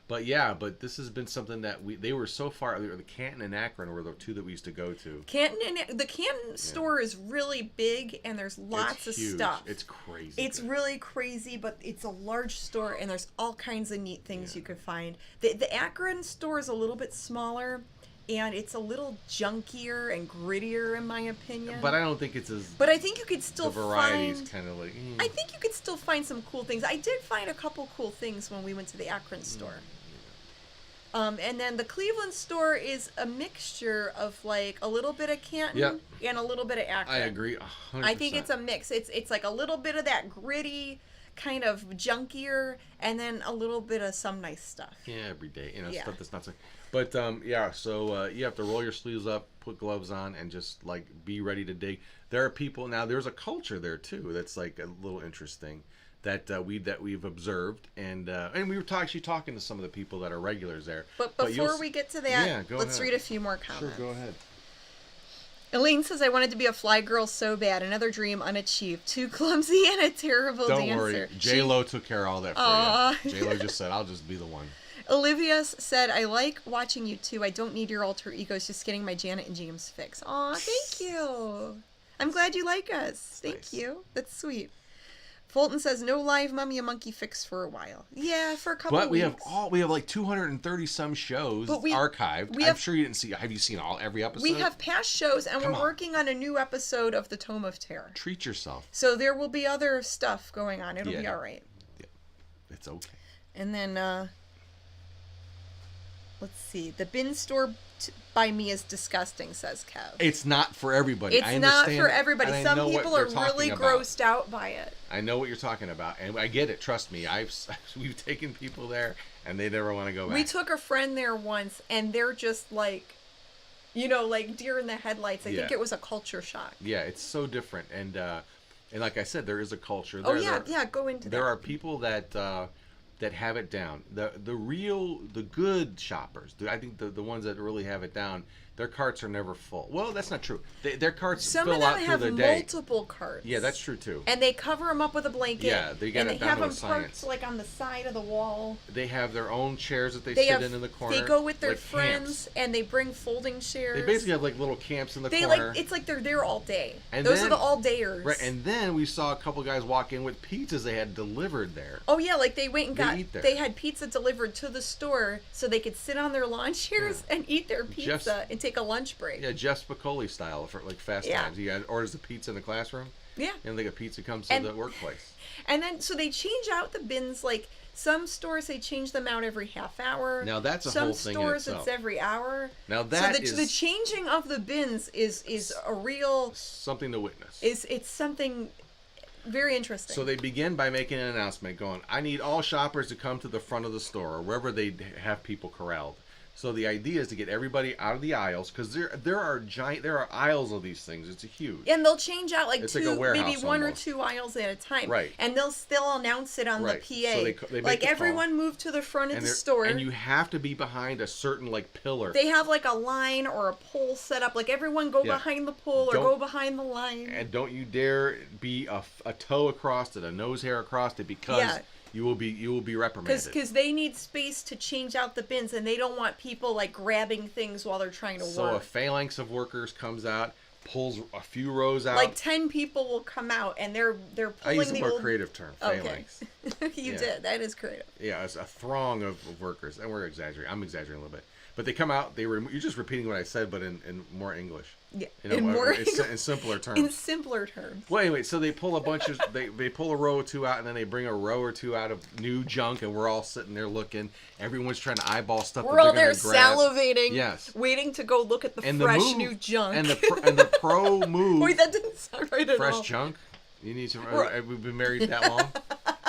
But yeah, this has been something that they were so far. The Canton and Akron were the two that we used to go to. The Canton store is really big, and there's lots of It's huge. stuff. It's crazy. It's big. really crazy, but it's a large store, and there's all kinds of neat things you could find. The Akron store is a little bit smaller, and it's a little junkier and grittier, in my opinion. But I don't think it's as. But I think you could still the variety's find. kind of like. I think you could still find some cool things. I did find a couple cool things when we went to the Akron store. And then the Cleveland store is a mixture of like a little bit of Canton and a little bit of Akron. I agree 100%. I think it's a mix. It's like a little bit of that gritty, kind of junkier, and then a little bit of some nice stuff. Yeah, every day. Yeah. Stuff that's not so. But so you have to roll your sleeves up, put gloves on, and just like be ready to dig. There are people now. There's a culture there too. That's like a little interesting. That we've observed, and we were actually talking to some of the people that are regulars there. But before we get to that, let's ahead. read a few more comments. Sure, go ahead. Elaine says, I wanted to be a fly girl so bad. Another dream unachieved. Too clumsy and a terrible Don't dancer. worry, J-Lo took care of all that for you. J-Lo just said, I'll just be the one. Olivia said, I like watching you too. I don't need your alter egos, just getting my Janet and James fix. Aw, thank you. I'm glad you like us. Thank Nice. you. That's sweet. Fulton says no live Mummy and Monkey fix for a while. Yeah, for a couple But of we weeks. have like 230 some shows archived. I'm sure you didn't see. Have you seen every episode? We have past shows, and we're working on a new episode of the Tome of Terror. Treat yourself. So there will be other stuff going on. It'll be all right. Yeah, it's okay. And then let's see. The bin store by me is disgusting, says Kev. It's not for everybody. It's not for everybody. Some people are really grossed out by it. I know what you're talking about, and I get it. Trust me. We've taken people there, and they never want to go back. We took a friend there once, and they're just like, like deer in the headlights. I think it was a culture shock. Yeah, it's so different, and like I said, there is a culture. Go into that. There are people that have it down. The good shoppers. I think the ones that really have it down. Their carts are never full. Well, that's not true. Their carts fill out through the day. Some of them have multiple carts. Yeah, that's true too. And they cover them up with a blanket. Yeah, they got it down to a science. And they have them parked like on the side of the wall. They have their own chairs that they sit in the corner. They go with their friends and they bring folding chairs. They basically have like little camps in the corner. It's like they're there all day. And those are the all-dayers. Right, and then we saw a couple guys walk in with pizzas they had delivered there. Oh yeah, like they went and they had pizza delivered to the store so they could sit on their lawn chairs and eat their pizza and take a lunch break. Yeah, Jeff Spicoli style for like Fast Times. He orders the pizza in the classroom. Yeah. And like a pizza comes to the workplace. And then so they change out the bins. Like some stores they change them out every half hour. Now that's a whole thing in itself. Some stores it's every hour. Now that the changing of the bins is a real something to witness. It's something very interesting. So they begin by making an announcement going, I need all shoppers to come to the front of the store or wherever they have people corralled. So the idea is to get everybody out of the aisles because there are aisles of these things. It's huge. And they'll change out like maybe one almost. or two aisles at a time. Right. And they'll still announce it on the PA. So they like everyone move to the front of the store. And you have to be behind a certain like pillar. They have like a line or a pole set up. Like everyone go behind the pole or go behind the line. And don't you dare be a toe across it, a nose hair across it because you will be reprimanded. Because they need space to change out the bins, and they don't want people like grabbing things while they're trying to work. So a phalanx of workers comes out, pulls a few rows out. Like 10 people will come out, and they're pulling I use a more creative term, phalanx. Okay. You did. That is creative. Yeah, it's a throng of workers, and we're exaggerating. I'm exaggerating a little bit. But they come out. You're just repeating what I said, but in more English. Yeah, in simpler terms. In simpler terms. Well, anyway, so they pull a bunch of they pull a row or two out, and then they bring a row or two out of new junk, and we're all sitting there looking. Everyone's trying to eyeball stuff. We're all there salivating, waiting to go look at the fresh new junk. And the pro move. Wait, that didn't sound right at all. Fresh junk. You need some. We've been married that long.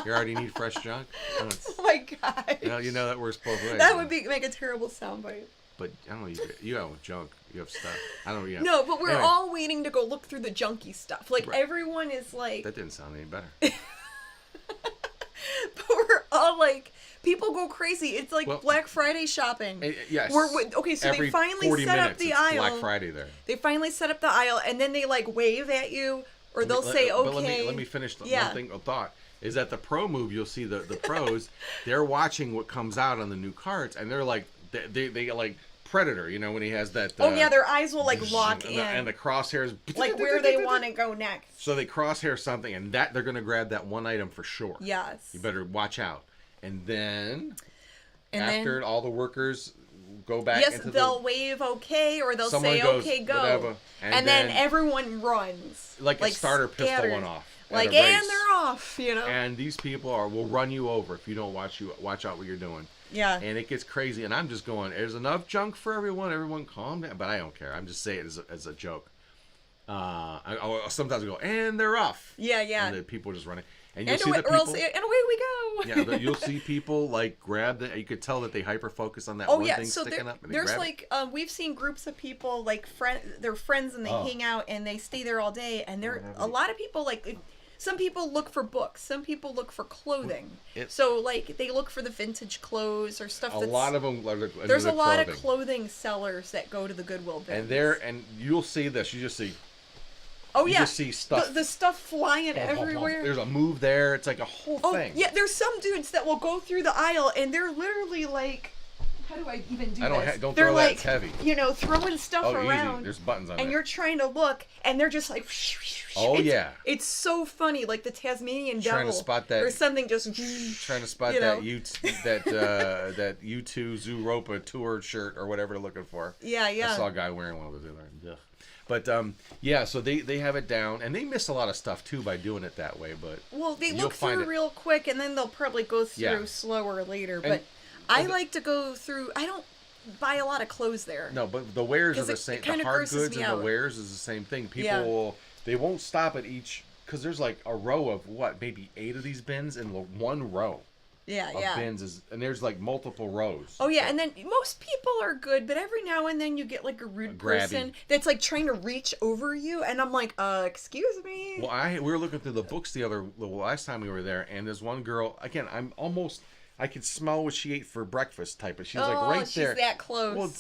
You already need fresh junk. Oh my god. You know that works both ways. That would make a terrible soundbite. But I don't know. You have junk. You have stuff. I don't know. Yeah. No, but we're all waiting to go look through the junky stuff. Like everyone is like. That didn't sound any better. But we're all like, people go crazy. It's like Black Friday shopping. Yes. So they finally set up the aisle. Black Friday there. They finally set up the aisle, and then they like wave at you, or they'll say, "Okay." But let me finish one thing. A thought is that the pro move. You'll see the pros. They're watching what comes out on the new carts, and they're like they like. Predator, when he has that. Their eyes will like lock in, and the crosshairs like where they want to go next. So they crosshair something, and that they're going to grab that one item for sure. Yes. You better watch out, and after all the workers go back. Yes, they'll wave okay, or they'll say okay, go, whatever, and then everyone runs like a starter pistol went off. Like and they're off, And these people will run you over if you don't watch out what you're doing. Yeah. And it gets crazy, and I'm just going, there's enough junk for everyone. Everyone calm down. But I don't care. I'm just saying it as a joke. Sometimes I go, and they're off. Yeah, yeah. And the people just running. And you'll see the people. And away we go. Yeah, you'll see people like grab that. You could tell that they hyper focus on that one thing sticking up. And there's like we've seen groups of people like they're friends and they hang out and they stay there all day. And a lot of people like. Some people look for books. Some people look for clothing. So, like, they look for the vintage clothes or stuff. A lot of them. There's a lot of clothing sellers that go to the Goodwill bins. And you'll see this. You just see. Oh yeah. You just see stuff. The stuff flying everywhere. There's a move there. It's like a whole thing. Yeah. There's some dudes that will go through the aisle and they're literally like how do I even do I don't this? don't They're throw like, that. It's heavy. you know, throwing stuff Oh, around. easy. There's buttons on it. And you're trying to look, and they're just like. Oh, yeah. It's so funny, like the Tasmanian devil. Trying to spot that. Or something just. Trying to spot that that U2 Zooropa tour shirt or whatever they're looking for. Yeah. I saw a guy wearing one of those the other day. Ugh. But yeah, so they have it down, and they miss a lot of stuff too by doing it that way. But well, they look through real quick, and then they'll probably go through slower later. But I like to go through. I don't buy a lot of clothes there. No, but the wares are the same. The hard goods and the wares is the same thing. People they won't stop at each because there's like a row of maybe 8 of these bins in one row. Of bins and there's like multiple rows. Oh yeah, and then most people are good, but every now and then you get like a rude person that's like trying to reach over you, and I'm like, excuse me. Well, we were looking through the books the last time we were there, and there's one girl. Again, I could smell what she ate for breakfast type, but she's like right there. She's that close. Well,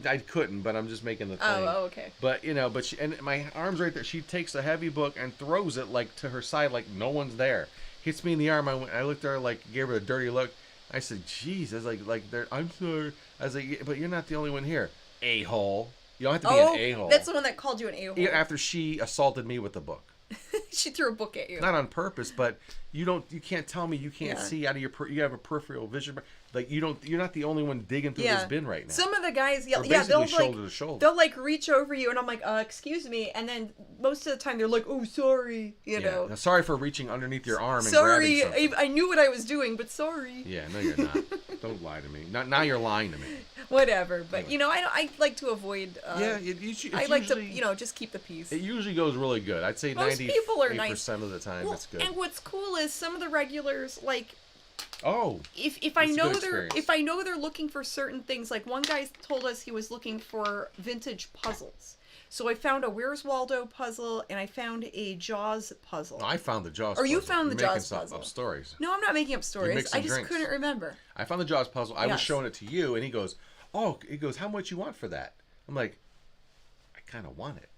I couldn't, but I'm just making the thing. Oh, okay. But and my arm's right there. She takes a heavy book and throws it like to her side, like no one's there. Hits me in the arm. I looked at her, like, gave her a dirty look. I said, "Jeez," I was like, I'm sorry. I was like, "But you're not the only one here, a-hole. You don't have to be an a-hole." That's the one that called you an a-hole. After she assaulted me with the book. She threw a book at you. Not on purpose, but you can't tell me you can't see out of you have a peripheral vision. Like you're not the only one digging through this bin right now. Some of the guys they'll shoulder to shoulder. They'll like reach over you, and I'm like, excuse me, and then most of the time they're like, oh, sorry, you know. Now, sorry for reaching underneath your arm and grabbing something. Sorry, I knew what I was doing, but sorry. Yeah, no, you're not. Don't lie to me. Now you're lying to me. Whatever, but I like to avoid. I like to just keep the peace. It usually goes really good. I'd say 98% of the time it's good. And what's cool is some of the regulars like. Oh. If I know they're looking for certain things, like one guy told us he was looking for vintage puzzles. So I found a Where's Waldo puzzle, and I found a Jaws puzzle. I found the Jaws puzzle. Or you found the Jaws puzzle. Making up stories. No, I'm not making up stories. I just couldn't remember. I found the Jaws puzzle. I was showing it to you, and he goes, how much you want for that? I'm like, I kind of want it.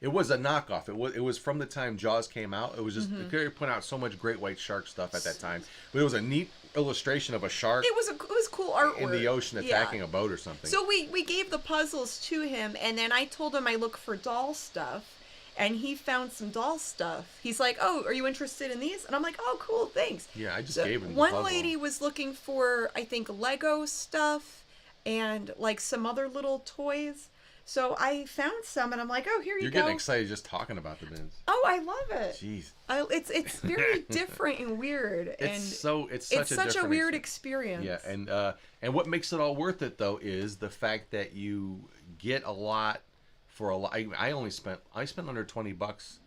It was a knockoff. It was from the time Jaws came out. It was just they put out so much great white shark stuff at that time. But it was a neat illustration of a shark. It was cool artwork in the ocean attacking a boat or something. So we gave the puzzles to him, and then I told him I look for doll stuff, and he found some doll stuff. He's like, "Oh, are you interested in these?" And I'm like, "Oh, cool, thanks." Yeah, I just gave him the one puzzle. Lady was looking for, I think, Lego stuff and like some other little toys. So I found some, and I'm like, "Oh, here you go." You're getting excited just talking about the bins. Oh, I love it. Jeez. It's very different and weird. It's such a weird experience. Yeah, and what makes it all worth it though is the fact that you get a lot for a lot. I spent under $20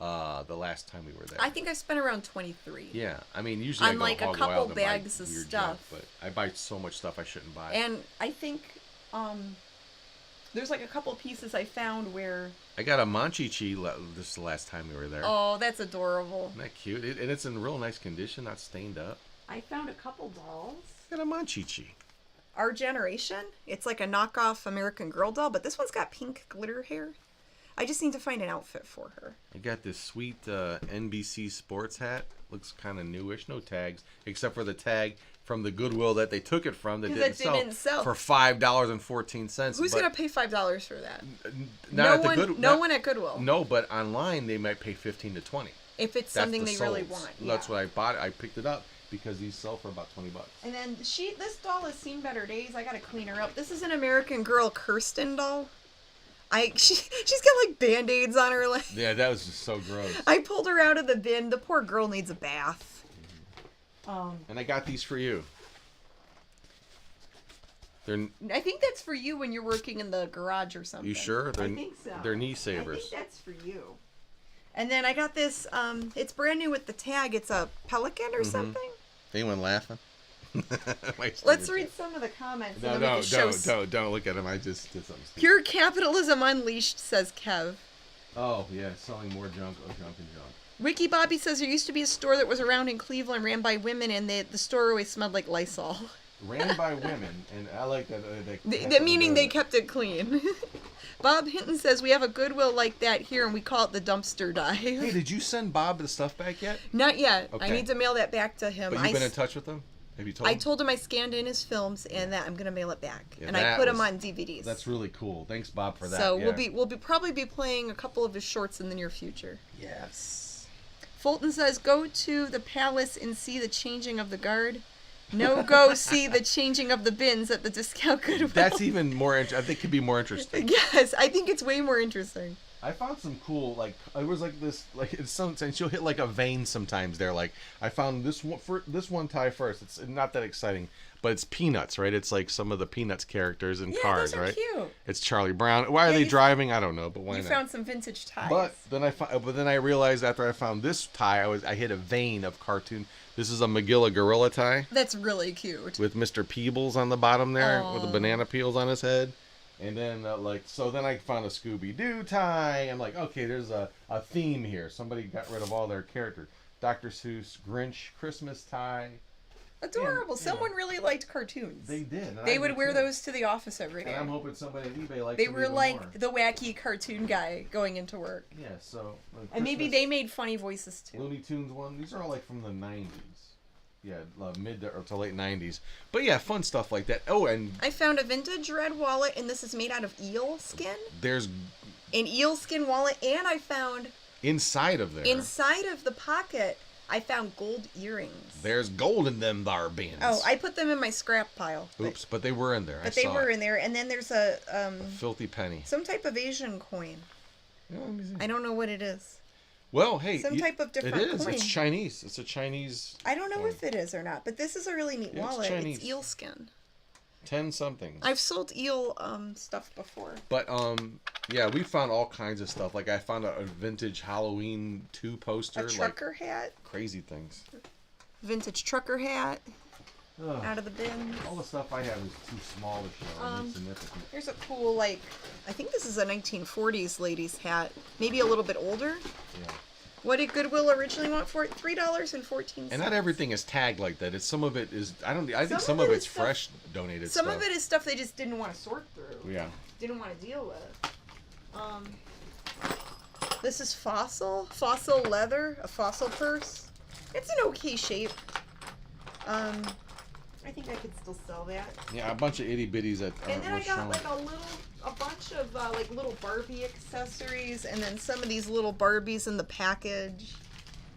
the last time we were there. I think I spent around 23. Yeah, I mean usually on like a couple bags of stuff. But I buy so much stuff I shouldn't buy. And I think there's like a couple pieces I found where I got a Monchichi this the last time we were there. Oh, that's adorable. Isn't that cute? And it's in real nice condition, not stained up. I found a couple dolls. I got a Monchichi. Our Generation. It's like a knockoff American Girl doll, but this one's got pink glitter hair. I just need to find an outfit for her. I got this sweet NBC Sports hat. Looks kind of newish. No tags, except for the tag from the Goodwill that they took it from that didn't sell for $5.14. Who's gonna pay $5 for that? No one at Goodwill. No, but online they might pay $15 to $20. If it's something they really want. That's what I bought. I picked it up because these sell for about $20. And then this doll has seen better days. I gotta clean her up. This is an American Girl Kirsten doll. She's got like Band-Aids on her leg. Yeah, that was just so gross. I pulled her out of the bin. The poor girl needs a bath. And I got these for you. I think that's for you when you're working in the garage or something. You sure? I think so. They're knee savers. I think that's for you. And then I got this. It's brand new with the tag. It's a pelican or something. Anyone laughing? Let's read some of the comments. No, don't look at them. I just did something stupid. Pure capitalism unleashed, says Kev. Oh yeah, selling more junk and junk. Ricky Bobby says there used to be a store that was around in Cleveland, ran by women, and the store always smelled like Lysol. Ran by women, and I like that. Meaning they kept it clean. Bob Hinton says we have a Goodwill like that here, and we call it the dumpster dive. Hey, did you send Bob the stuff back yet? Not yet. Okay. I need to mail that back to him. But you've been in touch with him? Have you told I him? told him I scanned in his films and that I'm gonna mail it back, Yeah, and I put them on DVDs. That's really cool. Thanks, Bob, for that. So yeah. we'll probably be playing a couple of his shorts in the near future. Yes. Fulton says, "Go to the palace and see the changing of the guard. No, go see the changing of the bins at the discount Goodwill." That's even more. I think could be more interesting. Yes, I think it's way more interesting. I found some cool, like, it was like this, like, it's sometimes you'll hit like a vein sometimes there. Like, I found this one tie first. It's not that exciting, but it's Peanuts, right? It's like some of the Peanuts characters in cars, those are right? Cute. It's Charlie Brown. Why are they driving? I don't know, but why You not? found some vintage ties. But then I realized after I found this tie, I hit a vein of cartoon. This is a Magilla Gorilla tie That's really cute. with Mr. Peebles on the bottom there with the Aw. banana peels on his head. And then, so then I found a Scooby-Doo tie. I'm like, okay, there's a theme here. Somebody got rid of all their characters. Dr. Seuss, Grinch, Christmas tie. Adorable. And, Someone really liked cartoons. They did. And They I would did wear too. those to the office every day. And I'm hoping somebody at eBay likes They them were even like more. the wacky cartoon guy going into work. Yeah, so. And maybe Christmas, they made funny voices too. Looney Tunes one. These are all like from the 90s. Yeah, mid to late 90s. But yeah, fun stuff like that. Oh, and I found a vintage red wallet, and this is made out of eel skin. there's An eel skin wallet, and I found inside of there. inside of the pocket, I found gold earrings. There's gold in them thar bins. Oh, I put them in my scrap pile. Oops, but they were in there. But they saw were it. in there, and then there's a Filthy penny. some type of Asian coin. Yeah, let me see. I don't know what it is. Well, hey, Some type of different It is. coin. It's Chinese. It's a Chinese. I don't know coin. if it is or not, but this is a really neat Yeah, it's wallet. Chinese. It's eel skin. 10 something. I've sold eel stuff before. But yeah, we found all kinds of stuff. Like I found a vintage Halloween 2 poster. A trucker hat. Crazy things. Vintage trucker hat. Ugh. Out of the bin. All the stuff I have is too small to show. and insignificant. Here's a cool, like, I think this is a 1940s lady's hat. Maybe a little bit older. Yeah. What did Goodwill originally want for it? $3.14. And not everything is tagged like that. It's some of it is. I think Some some of of it it's is stuff- fresh donated Some stuff. of it is stuff they just didn't want to sort through. Yeah. Didn't want to deal with. This is fossil leather, a fossil purse. It's an okay shape. I think I could still sell that. Yeah, a bunch of itty bitties that And then were I got shown. like a bunch of like little Barbie accessories, and then some of these little Barbies in the package.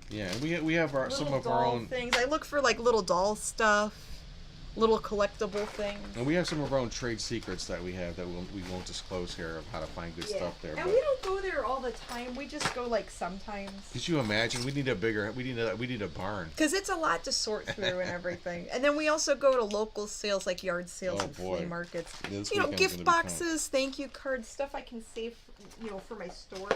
Yeah, and we have some Little of our doll own. things. I look for like little doll stuff, little collectible things. And we have some of our own trade secrets that we have that we won't disclose here of how to find good stuff there. And But we don't go there all the time. We just go like sometimes. could you imagine? We need a barn. Because it's a lot to sort through and everything. And then we also go to local sales like yard sales Oh, and boy. flea markets. This You know, weekend's gift gonna be fun. boxes, thank you cards, stuff I can save, for my store.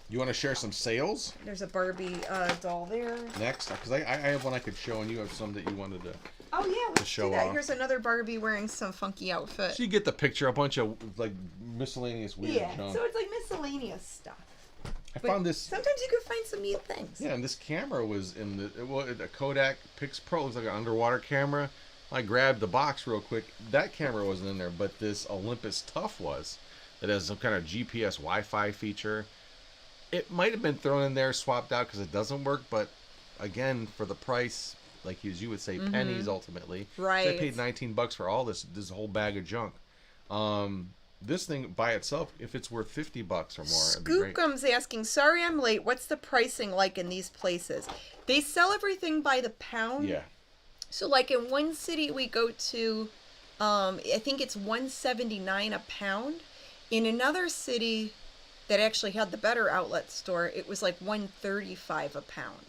You want to share some sales There's a Barbie doll there. next? Because I have one I could show, and you have some that you wanted to. Oh yeah, let's show do that. off. Here's another Barbie wearing some funky outfit. So you get the picture, a bunch of like miscellaneous weird Yeah, junk. so it's like miscellaneous stuff. I But found this. Sometimes you can find some neat things. Yeah, and this camera was in the Kodak Pix Pro. It looks like an underwater camera. I grabbed the box real quick. That camera wasn't in there, but this Olympus Tough was. That has some kind of GPS Wi-Fi feature. It might have been thrown in there, swapped out because it doesn't work. But again, for the price, like as you would say, pennies ultimately. Right. So I paid $19 for all this whole bag of junk. This thing by itself, if it's worth $50 or more, it'd be great. Skookum's asking, sorry I'm late. What's the pricing like in these places? They sell everything by the pound. Yeah. So like in one city we go to, I think it's $1.79 a pound. In another city that actually had the better outlet store, it was like $1.35 a pound.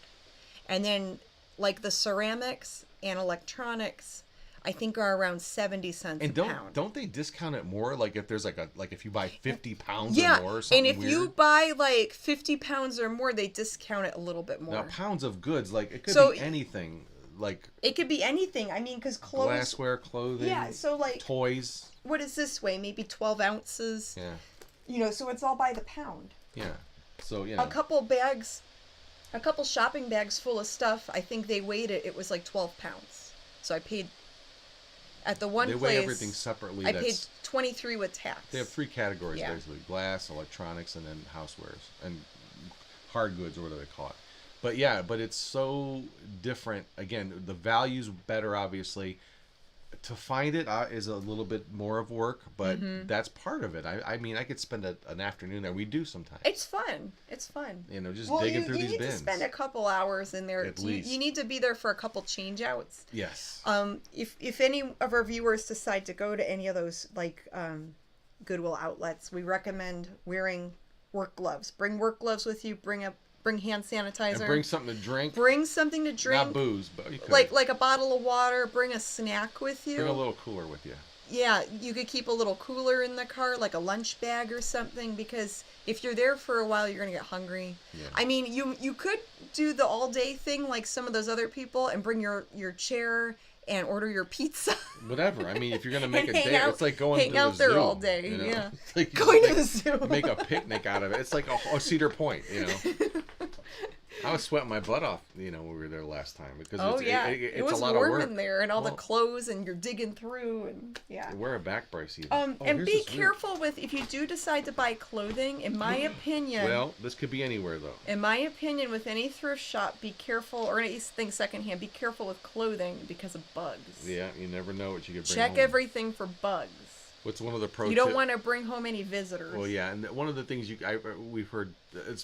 And then like the ceramics and electronics, I think are around 70 cents And a pound. don't they discount it more? Like if there's like if you buy 50 pounds Yeah, or more or something and if weird? you buy like 50 pounds or more, they discount it a little bit more. Now pounds of goods, like it could So- be anything, like It could be anything. I mean, because clothes. glassware, clothing, Yeah, so like, toys. what is this weigh? Maybe 12 ounces. Yeah, So it's all by the pound. yeah. So A couple shopping bags full of stuff, I think they weighed it. It was like 12 pounds. So I paid, at the one they place. weigh everything separately. I paid 23 with tax. They have 3 categories Yeah. basically: glass, electronics, and then housewares and hard goods, or whatever they call it. But yeah, but it's so different. Again, the value's better, obviously. To find it is a little bit more of work, but that's part of it. I mean, I could spend an afternoon there. We do sometimes. It's fun. It's fun. You know, just digging through these bins. You need to spend a couple hours in there. At least. You need to be there for a couple change outs. Yes. If any of our viewers decide to go to any of those like Goodwill outlets, we recommend wearing work gloves. Bring work gloves with you. Bring hand sanitizer. And bring something to drink. Bring something to drink. Not booze, but you could. Like a bottle of water. Bring a snack with you. Bring a little cooler with you. Yeah, you could keep a little cooler in the car, like a lunch bag or something, because if you're there for a while, you're going to get hungry. Yeah. I mean, you could do the all-day thing like some of those other people and bring your chair and order your pizza. Whatever. I mean, if you're going to make a day, it's like going to the zoo. Hang out there all day, you know? yeah. It's like going to the zoo. Make a picnic out of it. It's like a Cedar Point, you know. I was sweating my butt off, you know, when we were there last time because it was a lot of work. warm in there, and all the clothes, and you're digging through, and yeah. Wear a back brace even. And be careful with if you do decide to buy clothing. In my opinion, well, this could be anywhere though. In my opinion, with any thrift shop, be careful, or anything secondhand, be careful with clothing because of bugs. Yeah, you never know what you could bring Check home. everything for bugs. What's one of the pro? You don't want to bring home any visitors. Well, yeah, and one of the things we've heard,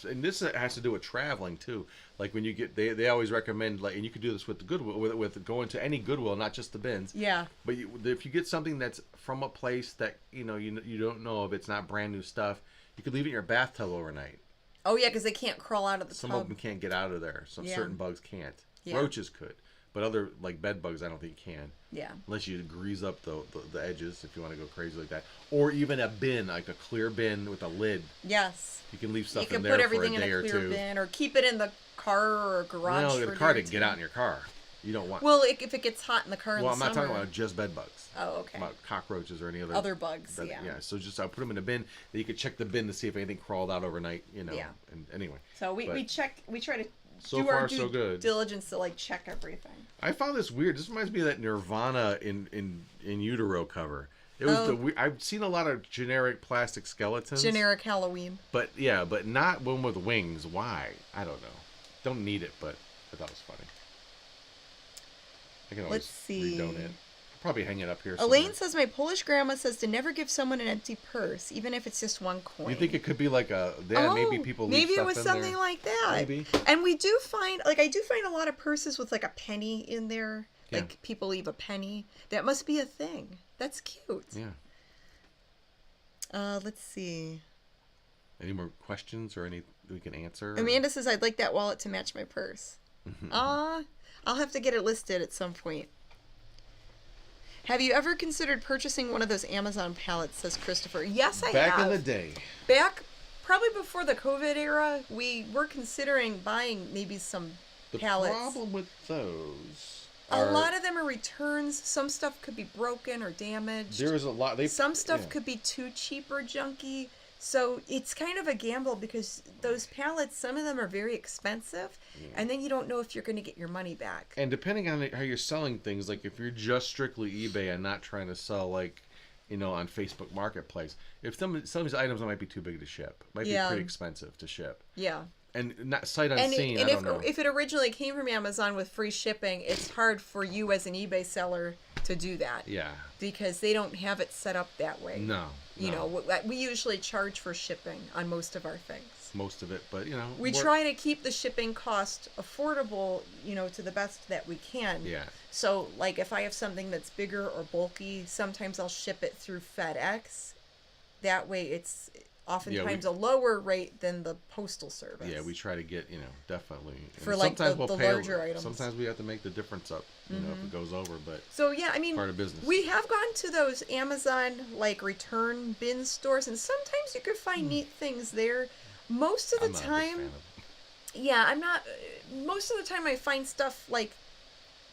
and this has to do with traveling too. Like when you get, they always recommend, like, and you could do this with the Goodwill, with going to any Goodwill, not just the bins. Yeah. But if you get something that's from a place that you don't know if it's not brand new stuff, you could leave it in your bathtub overnight. Oh yeah, because they can't crawl out of the tub. Some of them can't get out of there. Certain bugs can't. Yeah. Roaches could. But other, like bed bugs, I don't think can. Yeah. Unless you grease up the edges if you want to go crazy like that. Or even a bin, like a clear bin with a lid. Yes. You can leave stuff in there for a day or two. You can put everything in a clear bin or keep it in the car or a garage the car didn't get out in your car. You don't want... Well, if it gets hot in the car in the summer... Well, I'm not talking about just bed bugs. Oh, okay. About cockroaches or any other bugs, yeah. Yeah, so just I'll put them in a bin. Then you could check the bin to see if anything crawled out overnight, you know. Yeah. And anyway. So we try to... So far, so good. Diligence to like check everything. I found this weird. This reminds me of that Nirvana in utero cover. It was I've seen a lot of generic plastic skeletons. Generic Halloween. But not one with wings. Why? I don't know. Don't need it, but I thought it was funny. I can always redone it. Probably hang it up here somewhere. Elaine says, my Polish grandma says to never give someone an empty purse, even if it's just one coin. You think it could be like maybe people leave maybe stuff it was in something there? like that. Maybe. And I do find a lot of purses with like a penny in there. Yeah. Like people leave a penny. That must be a thing. That's cute. Yeah. Let's see. Any more questions or any we can answer? Amanda says, I'd like that wallet to match my purse. I'll have to get it listed at some point. Have you ever considered purchasing one of those Amazon pallets, says Christopher? Yes, I have. Back in the day. Probably before the COVID era, we were considering buying maybe some pallets. The problem with those a lot of them are returns. Some stuff could be broken or damaged. There's a lot. Some stuff could be too cheap or junky. So it's kind of a gamble because those pallets, some of them are very expensive, and then you don't know if you're going to get your money back. And depending on how you're selling things, like if you're just strictly eBay and not trying to sell like, on Facebook Marketplace, if some of these items might be too big to ship, might be pretty expensive to ship. Yeah. And not sight unseen. I don't know. If it originally came from Amazon with free shipping, it's hard for you as an eBay seller to do that. Yeah. Because they don't have it set up that way. No. We usually charge for shipping on most of our things. Most of it, but we try to keep the shipping cost affordable, to the best that we can. Yeah. So, like, if I have something that's bigger or bulky, sometimes I'll ship it through FedEx. That way, it's oftentimes a lower rate than the postal service. Yeah, we try to get, definitely. For like the larger items. Sometimes we have to make the difference up, if it goes over, but so yeah, I mean, part of business. We have gone to those Amazon like return bin stores, and sometimes you could find neat things there. Most of the time, I'm not. Most of the time, I find stuff like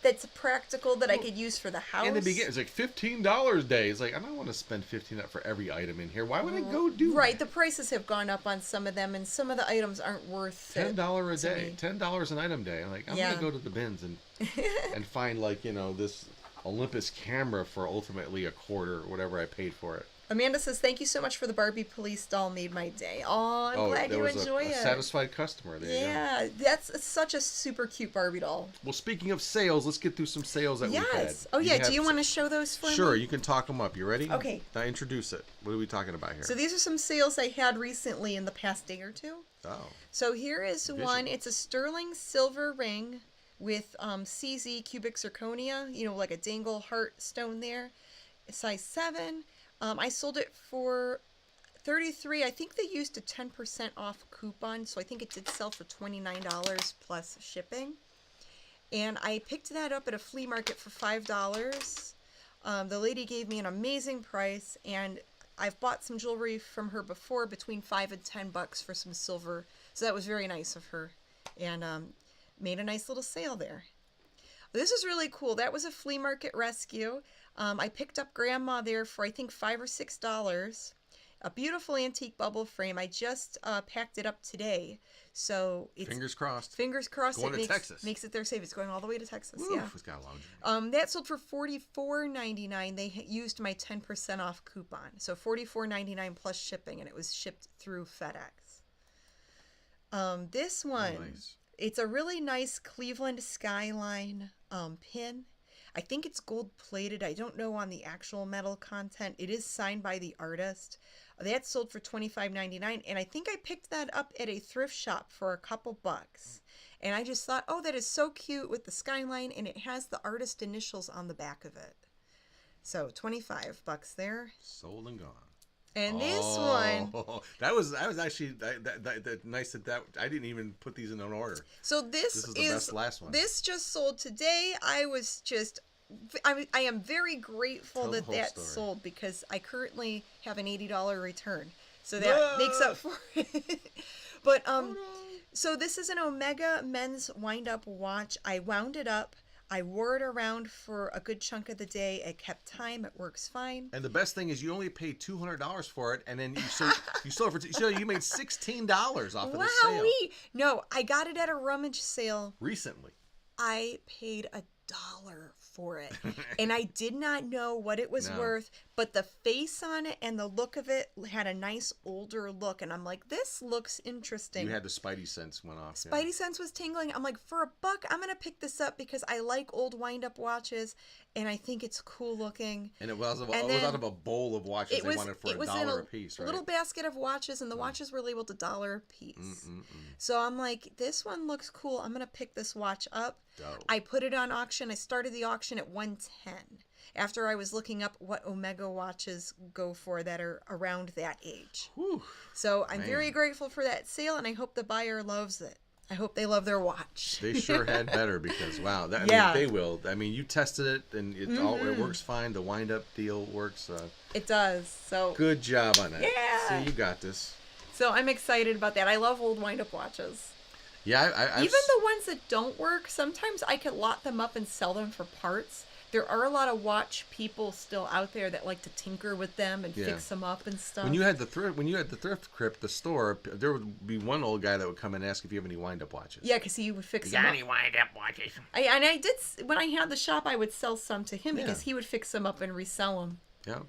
that's practical that I could use for the house. In the beginning, it's like $15 a day. It's like, I don't want to spend $15 for every item in here. Why would I go do that? Right, the prices have gone up on some of them, and some of the items aren't worth $10 a day, $10 an item day. I'm like, I'm gonna go to the bins and find like this Olympus camera for ultimately a quarter, whatever I paid for it. Amanda says, thank you so much for the Barbie police doll. Made my day. Oh, I'm glad you enjoy it. Satisfied customer. There you go. That's such a super cute Barbie doll. Well, speaking of sales, let's get through some sales that we've had. Oh, yeah. Do you want to show those for me? Sure. You can talk them up. You ready? Okay. Now introduce it. What are we talking about here? So these are some sales I had recently in the past day or two. Oh. So here is one. It's a sterling silver ring with CZ cubic zirconia, like a dangle heart stone there. Size 7. I sold it for $33. I think they used a 10% off coupon, so I think it did sell for $29 plus shipping. And I picked that up at a flea market for $5. The lady gave me an amazing price, and I've bought some jewelry from her before, between $5 and $10 for some silver, so that was very nice of her, and made a nice little sale there. This is really cool. That was a flea market rescue. I picked up Grandma there for, I think, $5 or $6. A beautiful antique bubble frame. I just packed it up today. So it's... Fingers crossed. Fingers crossed. Going to Texas. Makes it there safe. It's going all the way to Texas. Oof, yeah. It's got a long journey. That sold for $44.99. They used my 10% off coupon. So $44.99 plus shipping, and it was shipped through FedEx. This one... Oh, nice. It's a really nice Cleveland Skyline pin. I think it's gold plated. I don't know on the actual metal content. It is signed by the artist. That sold for $25.99, and I think I picked that up at a thrift shop for a couple bucks. And I just thought, oh, that is so cute with the skyline, and it has the artist initials on the back of it. So $25 there. Sold and gone. And this one, that was actually that nice that I didn't even put these in an order. So this is the best last one. This just sold today. I am very grateful that sold, because I currently have an $80 return, so that makes up for it. But so this is an Omega men's wind-up watch. I wound it up. I wore it around for a good chunk of the day. It kept time. It works fine. And the best thing is you only paid $200 for it, and then you sold it for you made $16 off of the sale. No, I got it at a rummage sale Recently. I paid $1 for it, and I did not know what it was worth, but the face on it and the look of it had a nice older look, and I'm like, this looks interesting. You had the Spidey sense went off. Spidey sense was tingling. I'm like, for $1, I'm gonna pick this up because I like old wind-up watches, and I think it's cool looking. And it was out of a bowl of watches they wanted for $1 a piece, right? Little basket of watches, and the watches were labeled $1 a piece. So I'm like, this one looks cool. I'm gonna pick this watch up. Dope. I put it on auction. I started the auction at $110 after I was looking up what Omega watches go for that are around that age. Whew, so I'm very grateful for that sale, and I hope the buyer loves it. I hope they love their watch. They sure had better, because wow, I mean, they will. I mean, you tested it, and it works fine. The wind-up deal works. It does. So good job on that. Yeah. See, you got this. So I'm excited about that. I love old wind-up watches. Yeah, even the ones that don't work, sometimes I could lot them up and sell them for parts. There are a lot of watch people still out there that like to tinker with them and fix them up and stuff. When you had the thrift crypt, the store, there would be one old guy that would come and ask if you have any wind-up watches. Yeah, because he would fix them up. Any wind-up watches? I did, when I had the shop, I would sell some to him because he would fix them up and resell them. Yeah.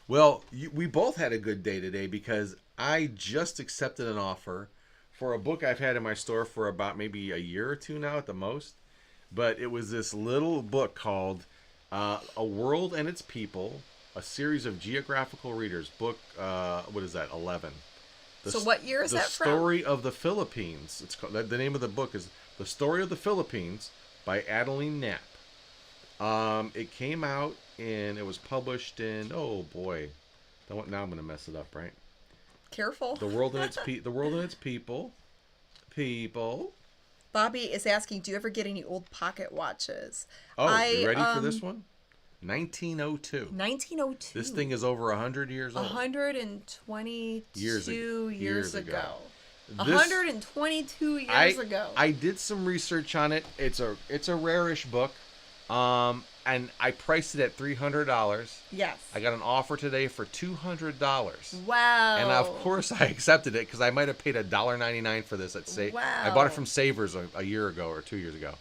Well, we both had a good day today, because I just accepted an offer for a book I've had in my store for about maybe a year or two now at the most. But it was this little book called A World and Its People, a series of geographical readers. Book, what is that, 11. So what year is that from? The Story of the Philippines. It's called, the name of the book is The Story of the Philippines by Adeline Knapp. It came out, and it was published in, oh boy. Now I'm going to mess it up, right? Careful. The World and Its People. People. Bobby is asking, do you ever get any old pocket watches? Oh, you ready for this one? 1902. 1902. This thing is over 100 years old. 122 years ago. 122 years ago. I did some research on it. It's a rare-ish book. And I priced it at $300. Yes. I got an offer today for $200. Wow. And of course I accepted it, because I might have paid $1.99 for this at Wow. I bought it from Savers a year ago or 2 years ago.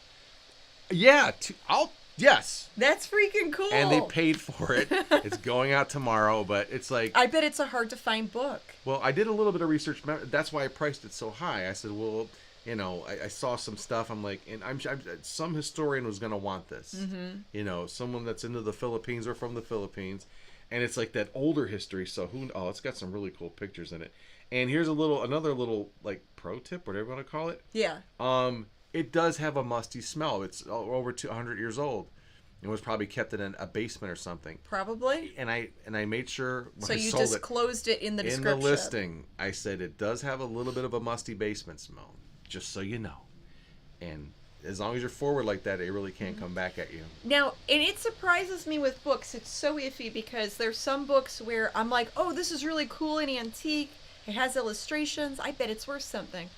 Yeah, Yes. That's freaking cool. And they paid for it. It's going out tomorrow, but it's like... I bet it's a hard-to-find book. Well, I did a little bit of research. That's why I priced it so high. I said, well, you know, I saw some stuff. I'm like, and I'm some historian was going to want this. Mm-hmm. You know, someone that's into the Philippines or from the Philippines. And it's like that older history. So it's got some really cool pictures in it. And here's another little like pro tip, whatever you want to call it. Yeah. It does have a musty smell. It's over 200 years old. It was probably kept in a basement or something. Probably. And I made sure when so I you sold disclosed it in the description. In the listing, I said it does have a little bit of a musty basement smell, just so you know. And as long as you're forward like that, it really can't come back at you. Now, and it surprises me with books. It's so iffy because there's some books where I'm like, oh, this is really cool and antique. It has illustrations. I bet it's worth something.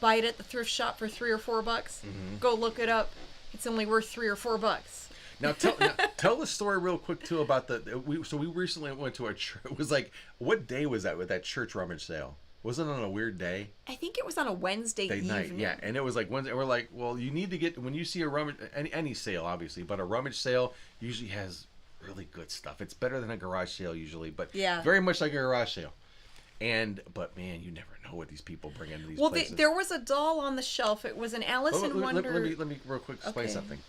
Buy it at the thrift shop for $3 or $4. Mm-hmm. Go look it up. It's only worth $3 or $4. Now tell the story real quick too about we recently went to a church. It was like, what day was that with that church rummage sale? Wasn't it on a weird day? I think it was on a Wednesday night. evening. Yeah, and it was like Wednesday. We're like, well, you need to get when you see a rummage any sale obviously, but a rummage sale usually has really good stuff. It's better than a garage sale usually, but very much like a garage sale. But man, you never know what these people bring into these places. Well, there was a doll on the shelf. It was an Alice in Wonder. Let me real quick explain something.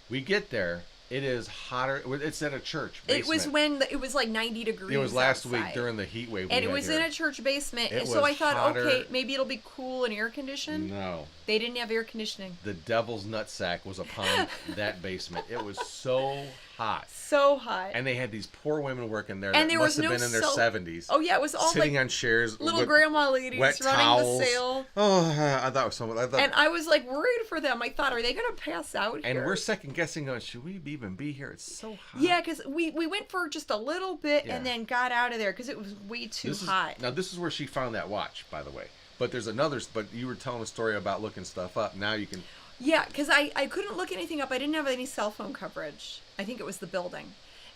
We get there. It is hotter. It's at a church basement. It was when it was like 90 degrees. It was last outside. week during the heat wave. And it was in a church basement. And so I thought, okay, maybe it'll be cool and air conditioned. No. They didn't have air conditioning. The devil's nutsack was upon that basement. It was so hot. So hot. And they had these poor women working there and that must have been in their 70s. Oh, yeah, it was all sitting like on chairs. Little grandma ladies running towels. the sale. Oh, I thought it was someone. And I was like worried for them. I thought, are they going to pass out here? And we're second guessing, going, should we even be here? It's so hot. Yeah, because we went for just a little bit and then got out of there because it was way too hot. Now, this is where she found that watch, by the way. But there's but you were telling a story about looking stuff up. Now you can... Yeah, because I couldn't look anything up. I didn't have any cell phone coverage. I think it was the building.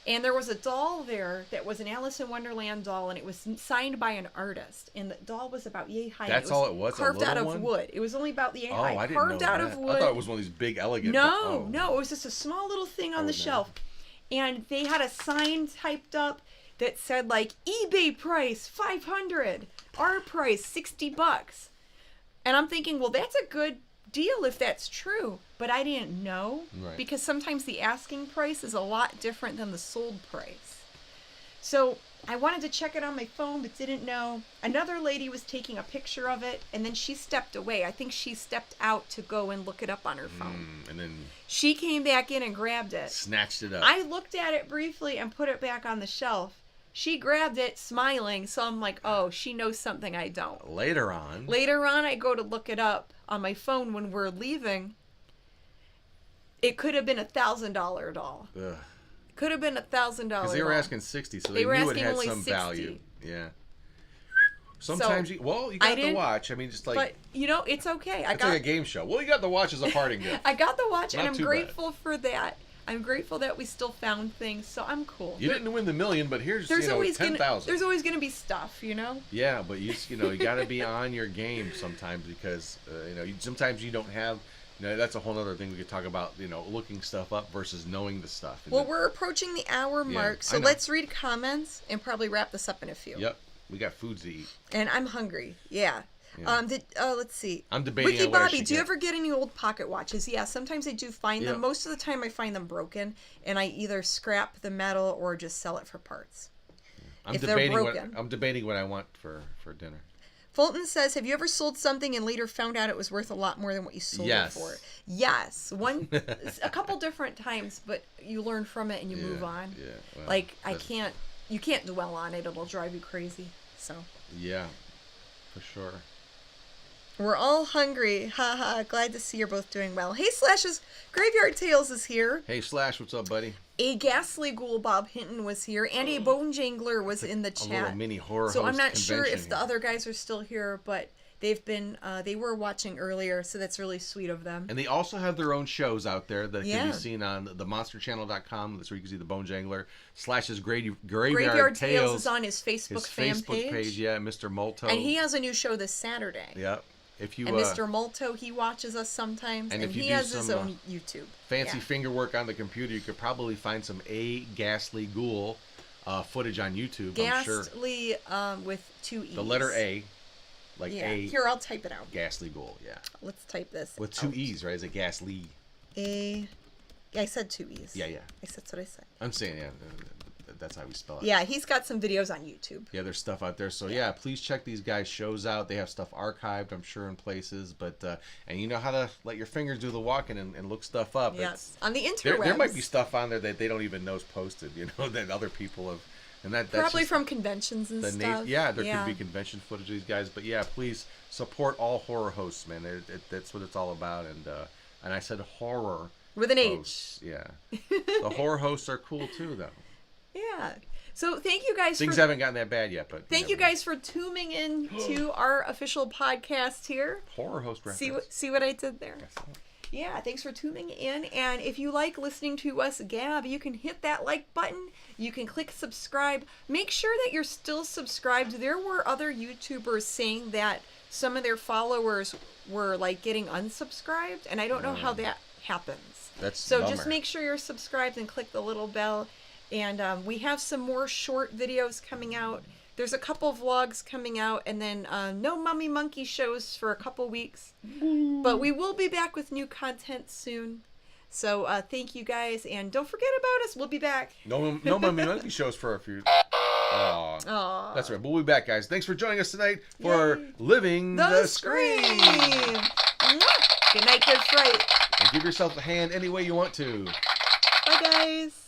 And there was a doll there that was an Alice in Wonderland doll, and it was signed by an artist. And the doll was about yay high. That's all it was? Carved out of wood. It was only about the yay high. I didn't carved know out that. of wood. I thought it was one of these big, elegant... No, it was just a small little thing on the shelf. And they had a sign typed up that said, like, eBay price, $500. Our price, $60. And I'm thinking, well, that's a good deal if that's true. But I didn't know. Right. Because sometimes the asking price is a lot different than the sold price. So I wanted to check it on my phone, but didn't know. Another lady was taking a picture of it, and then she stepped away. I think she stepped out to go and look it up on her phone. And then she came back in and grabbed it. Snatched it up. I looked at it briefly and put it back on the shelf. She grabbed it, smiling, so I'm like, oh, she knows something I don't. Later on, I go to look it up on my phone when we're leaving. It could have been $1,000 doll. Ugh. Could have been $1,000. Because they were asking 60, so they knew it had some 60. Value. Yeah. Sometimes you got the watch. I mean, just like. But it's okay. It's like a game show. Well, you got the watch as a parting gift. I got the watch, and I'm grateful for that. I'm grateful that we still found things, so I'm cool. You didn't win the million, but here's 10,000. There's always gonna be stuff, Yeah, but you got to be on your game sometimes because sometimes you don't have. That's a whole other thing we could talk about. Looking stuff up versus knowing the stuff. Well, we're approaching the hour mark, so let's read comments and probably wrap this up in a few. Yep, we got food to eat. And I'm hungry. Yeah. Let's see. I'm debating. Wiki Bobby, do you ever get any old pocket watches? Yeah, sometimes I do find them. Most of the time I find them broken, and I either scrap the metal or just sell it for parts. I'm debating what I want for dinner. Fulton says, have you ever sold something and later found out it was worth a lot more than what you sold it for? Yes. A couple different times, but you learn from it and you move on. Yeah. Well, you can't dwell on it. It'll drive you crazy. So. Yeah, for sure. We're all hungry. Haha. Glad to see you're both doing well. Hey, Slash's Graveyard Tales is here. Hey, Slash. What's up, buddy? A ghastly ghoul, Bob Hinton, was here, and a bone jangler was in the chat. A little mini horror. So I'm not sure if the other guys are still here, but they've been they were watching earlier, so that's really sweet of them. And they also have their own shows out there that can be seen on themonsterchannel.com. That's where you can see the Bone Jangler. Slash's Graveyard Tales is on his Facebook fan page. Yeah, Mr. Molto. And he has a new show this Saturday. Yep. if you and Mr. Molto, he watches us sometimes, and he has his own YouTube. Fancy finger work on the computer, you could probably find some Ghastly Ghoul footage on YouTube. Ghastly with 2 E's. The letter A, like A. Here, I'll type it out. Ghastly Ghoul, yeah. Let's type this with 2 E's, right? Is it Ghastly? I said 2 E's. Yeah. That's what I said. I'm saying, yeah. That's how we spell it. Yeah, he's got some videos on YouTube. Yeah, there's stuff out there. So yeah, please check these guys' shows out. They have stuff archived, I'm sure, in places. But and you know how to let your fingers do the walking and look stuff up. Yes, on the interwebs. There might be stuff on there that they don't even know is posted. You know, that other people have, and that's probably from conventions and stuff. Yeah, there could be convention footage of these guys. But yeah, please support all horror hosts, man. That's what it's all about. And I said horror with an hosts. H. Yeah, the horror hosts are cool too, though. Yeah. So thank you guys. Things haven't gotten that bad yet, but thank you guys for tuning in to our official podcast here. Horror host reference. See what I did there? Yeah, thanks for tuning in. And if you like listening to us gab, you can hit that like button. You can click subscribe. Make sure that you're still subscribed. There were other YouTubers saying that some of their followers were like getting unsubscribed, and I don't know how that happens. So bummer. Just make sure you're subscribed and click the little bell. And we have some more short videos coming out. There's a couple vlogs coming out, and then no Mummy Monkey shows for a couple weeks. But we will be back with new content soon. So thank you guys, and don't forget about us. We'll be back. No Mummy Monkey shows for a few. Aww. That's right. We'll be back, guys. Thanks for joining us tonight for Living the Scream. Good night, good fright. And give yourself a hand any way you want to. Bye, guys.